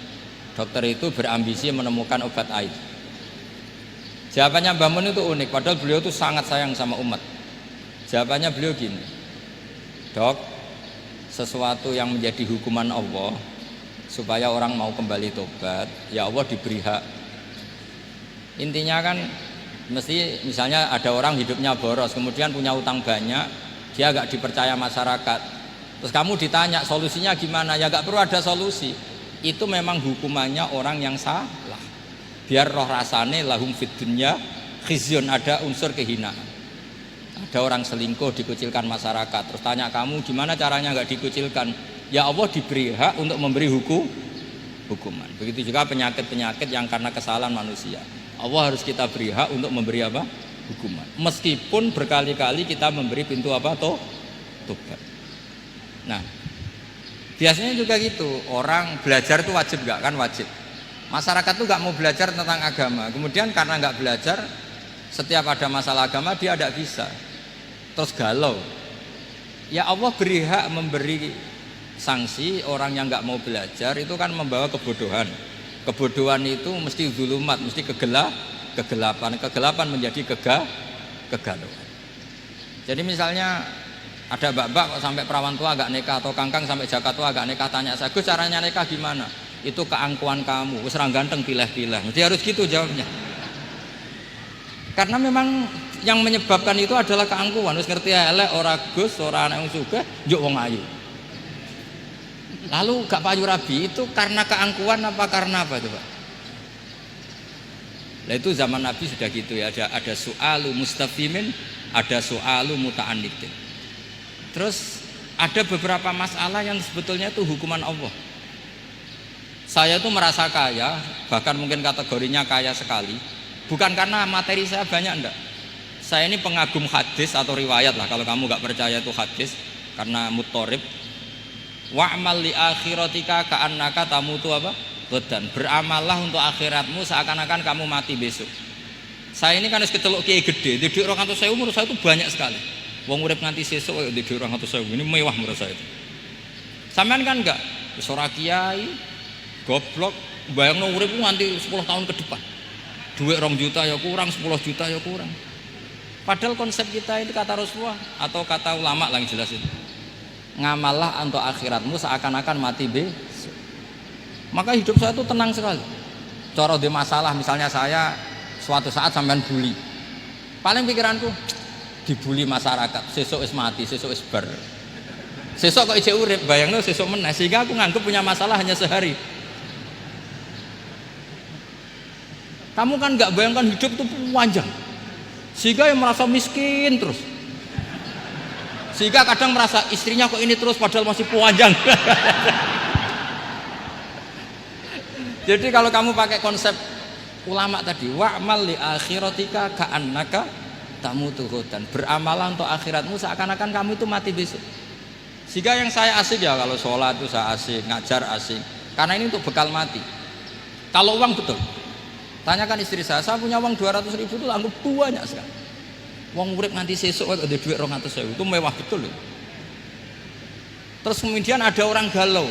Dokter itu berambisi menemukan obat haid. Jawabannya Mbah Mun itu unik, padahal beliau itu sangat sayang sama umat. Jawabannya beliau gini, dok, sesuatu yang menjadi hukuman Allah supaya orang mau kembali tobat, ya Allah diberi hak. Intinya kan mesti misalnya ada orang hidupnya boros, kemudian punya utang banyak, dia agak dipercaya masyarakat. Terus kamu ditanya solusinya gimana? Ya gak perlu ada solusi. Itu memang hukumannya orang yang salah. Biar roh rasane lahum fid dunya khizyun, ada unsur kehinaan. Ada orang selingkuh dikucilkan masyarakat, terus tanya kamu gimana caranya nggak dikucilkan? Ya Allah diberi hak untuk memberi hukuman. Begitu juga penyakit-penyakit yang karena kesalahan manusia. Allah harus kita beri hak untuk memberi apa? Hukuman. Meskipun berkali-kali kita memberi pintu apa? Tobat. Nah, biasanya juga gitu, orang belajar itu wajib nggak? Kan wajib. Masyarakat tuh nggak mau belajar tentang agama, kemudian karena nggak belajar, setiap ada masalah agama dia tidak bisa, terus galau. Ya Allah beri hak memberi sanksi orang yang nggak mau belajar, itu kan membawa kebodohan. Kebodohan itu mesti zulumat, mesti kegelapan menjadi kegalauan. Jadi misalnya ada mbak-mbak kok sampai perawan tua agak nikah, atau kangkang sampai jaka tua agak nikah, tanya saya, Gus caranya nikah gimana? Itu keangkuhan kamu, wis ra ganteng pilih-pilih. Mesti harus gitu jawabnya. Karena memang yang menyebabkan itu adalah keangkuhan. Wis ngerti elek ora Gus, ora anak wong sugih, njuk wong ayu. Lalu gak payu rabi itu karena keangkuhan apa karena apa itu, Pak? Nah itu zaman Nabi sudah gitu ya, ada su'alu mustafimin, ada su'alu muta'annidin. Terus ada beberapa masalah yang sebetulnya itu hukuman Allah. Saya itu merasa kaya, bahkan mungkin kategorinya kaya sekali, bukan karena materi saya banyak, enggak. Saya ini pengagum hadis atau riwayat lah, kalau kamu nggak percaya itu hadis, karena muttorib. Wa'mal li akhiratika ka'annaka tamutu apa? Ghadan. Beramallah untuk akhiratmu seakan-akan kamu mati besok. Saya ini kan harus keceluk kiai gede, di 200.000 menurut saya itu banyak sekali. Wong urip nganti sesuk di 200.000 ini mewah menurut saya itu. Sampean kan enggak, wis ora kiai, goblok, bayangno urip nganti 10 tahun ke depan. Duit 2 juta ya kurang, 10 juta ya kurang. Padahal konsep kita ini kata Rasulullah atau kata ulama lah yang jelas itu. Ngamallah untuk akhiratmu seakan-akan mati besok. Maka hidup saya itu tenang sekali. Cara di masalah misalnya saya suatu saat sampean bully. Paling pikiranku dibully masyarakat, sesuk wis mati, sesuk wis bar. Sesuk kok ijek urip, bayangno sesuk meneh, sehingga aku nganggep punya masalah hanya sehari. Kamu kan nggak bayangkan hidup itu panjang, sehingga yang merasa miskin terus, sehingga kadang merasa istrinya kok ini terus padahal masih panjang. Jadi kalau kamu pakai konsep ulama tadi, wa'mal li akhiratika ka'annaka tamutu ghadan, beramalah untuk akhiratmu seakan-akan kamu itu mati besok. Sehingga yang saya asik ya kalau sholat itu saya asik, ngajar asik, karena ini untuk bekal mati. Kalau uang betul, tanyakan istri saya punya uang 200.000 itu anggap banyak sekali. Uang urip nganti sesuk ada duit 200.000 itu mewah betul loh. Terus kemudian ada orang galau,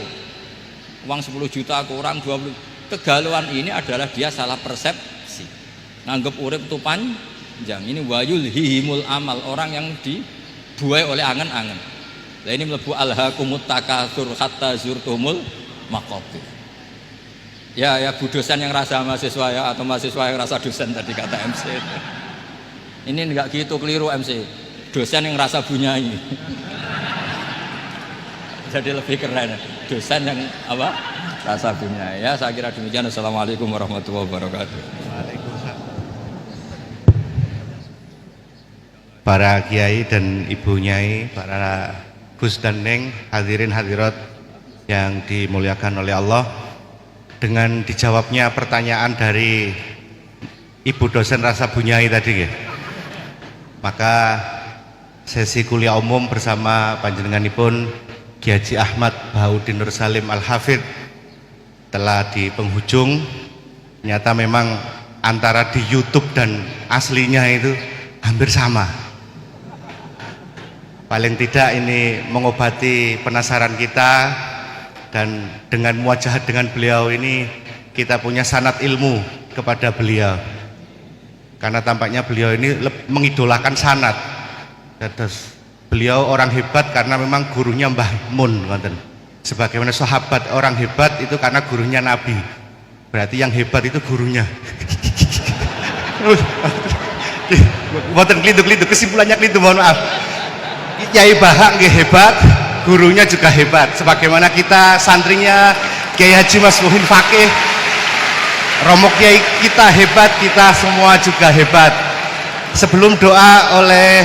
uang 10 juta ke orang 20. Kegalauan ini adalah dia salah persepsi, nganggap urip itu panjang. Ini wayul hihimul amal, orang yang dibuai oleh angen-angen. Nah ini melebu alhaqumut takatsur hatta zurtumul maqabir. Ya Bu dosen yang rasa mahasiswa ya, atau mahasiswa yang rasa dosen tadi kata MC. Ini enggak gitu, keliru MC. Dosen yang rasa bunyai. Jadi lebih keren. Dosen yang apa? Rasa bunyai. Ya saya kira demikian. Assalamualaikum warahmatullahi wabarakatuh. Waalaikumsalam. Para kiai dan ibu nyai, para Gus dan Neng, hadirin hadirat yang dimuliakan oleh Allah, dengan dijawabnya pertanyaan dari ibu dosen rasa bunyai tadi ya, maka sesi kuliah umum bersama panjenenganipun Kiai Haji Ahmad Bahauddin Nur Salim Al-Hafidh telah di penghujung. Ternyata memang antara di YouTube dan aslinya itu hampir sama. Paling tidak ini mengobati penasaran kita, dan dengan muwajahat dengan beliau ini kita punya sanad ilmu kepada beliau, karena tampaknya beliau ini mengidolakan sanad. Terus beliau orang hebat karena memang gurunya Mbah Mun, sebagaimana sahabat orang hebat itu karena gurunya Nabi, berarti yang hebat itu gurunya. Mboten klintu-klintu, kesimpulannya klintu, mohon maaf. Kiai Bahak nggih hebat, gurunya juga hebat. Sebagaimana kita santrinya Kiai Haji Mas Muhin Fakih, romo kiai kita hebat, kita semua juga hebat. Sebelum doa oleh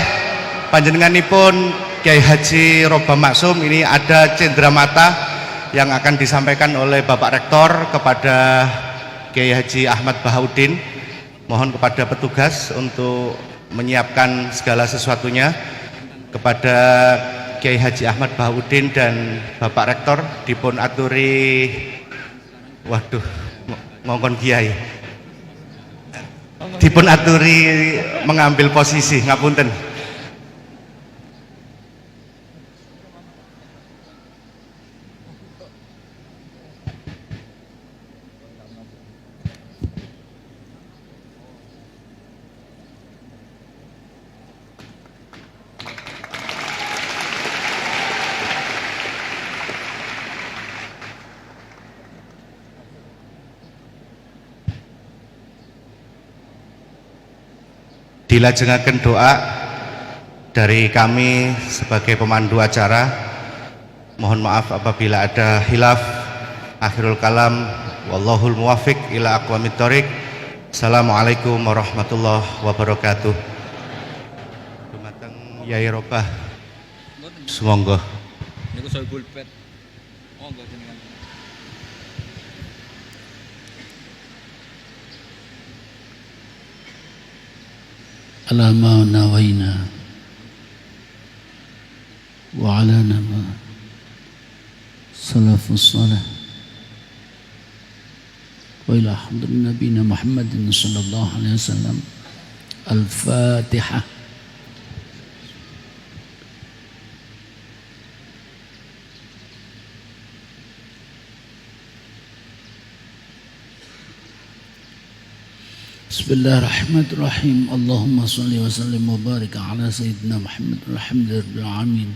panjenenganipun Kiai Haji Roba Maksum, ini ada cendramata yang akan disampaikan oleh Bapak Rektor kepada Kiai Haji Ahmad Bahauddin. Mohon kepada petugas untuk menyiapkan segala sesuatunya. Kepada Kiai Haji Ahmad Bahauddin dan Bapak Rektor dipun aturi, waduh ngongkon Kiai, dipun aturi mengambil posisi, ngapunten. Dilajengaken doa dari kami sebagai pemandu acara. Mohon maaf apabila ada hilaf. Akhirul kalam, wallahul muwafiq ila aqwamit thoriq. Assalamualaikum warahmatullahi wabarakatuh. Dumateng Yai Robah, sumangga. Niku saya pulpet. Monggo jenengan. Alama nawaina wa ala nama salafus salah wa ila hadrin nabiyina Muhammadin sallallahu alaihi wasallam. Al-Fatihah. Bismillahirrahmanirrahim. Allahumma salli wa sallim wa barik ala sayyidina Muhammad alhamdulillahil alamin.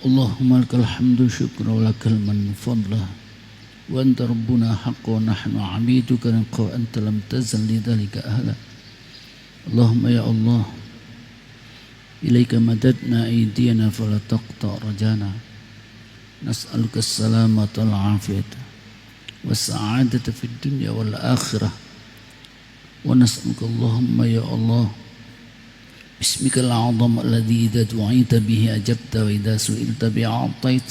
Allahumma lakal hamdu syukra wa lakal man fadlah wa anta rabbuna haqqa wa nahnu abiduka wa anta lam tazal lidzalika ahla. Allahumma ya Allah, إليك مددنا أيدينا فلا تقطع رجانا نسألك السلامة والعافية والسعادة في الدنيا والآخرة ونسألك اللهم يا الله باسمك الأعظم الذي إذا دعيت به أجبت وإذا سئلت به أعطيت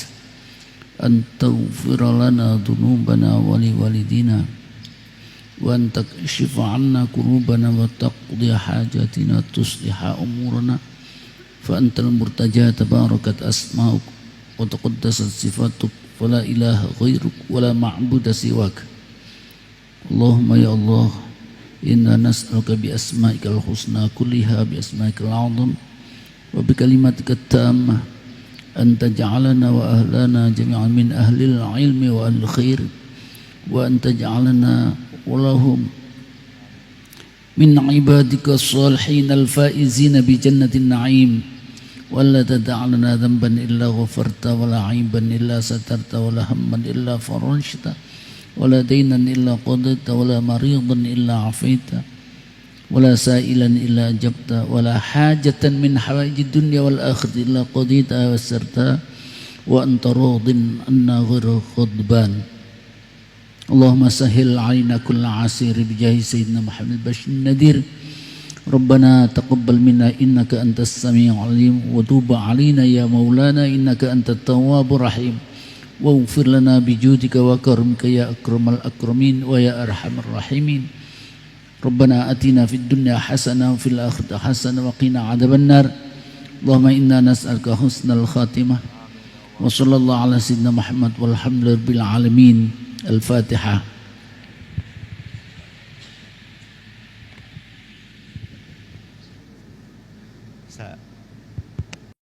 أن تغفر لنا ذنوبنا ولوالدينا وأن تكشف عنا كروبنا وتقضي حاجاتنا تصلح أمورنا فأنت المرتجى تباركت أسماؤك وتقدست صفاتك فلا إله غيرك ولا معبود سواك اللهم يا الله إنا نسألك بأسمائك الحسنى كلها بأسمائك الأعظم وبكلماتك التامة أن تجعلنا وأهلنا جميعا من أهل العلم وأهل الخير وأن تجعلنا ولهم من عبادك الصالحين الفائزين بجنة النعيم ولا تدع لنا ذنبا إلا غفرت ولا عيبا إلا سترت ولا هما إلا فرجت ولا دينا إلا قضيت ولا مريضا إلا عافيت ولا سائلا إلا أجبت ولا حاجة من حوائج الدنيا والآخرة إلا قضيتها ويسرتها وأنت راض عنا غير غضبان اللهم سهل علينا كل عسير بجاه سيدنا محمد البشير النذير ربنا تقبل منا إنك أنت السميع العليم وتوب علينا يا مولانا إنك أنت التواب الرحيم واغفر لنا بجودك وكرمك يا أكرم الأكرمين ويا أرحم الراحمين ربنا أتنا في الدنيا حسنة وفي الآخرة حسنة وقنا عذاب النار اللهم إنا نسألك حسن الخاتمة وصلى الله على سيدنا محمد والحمد لله رب العالمين الفاتحة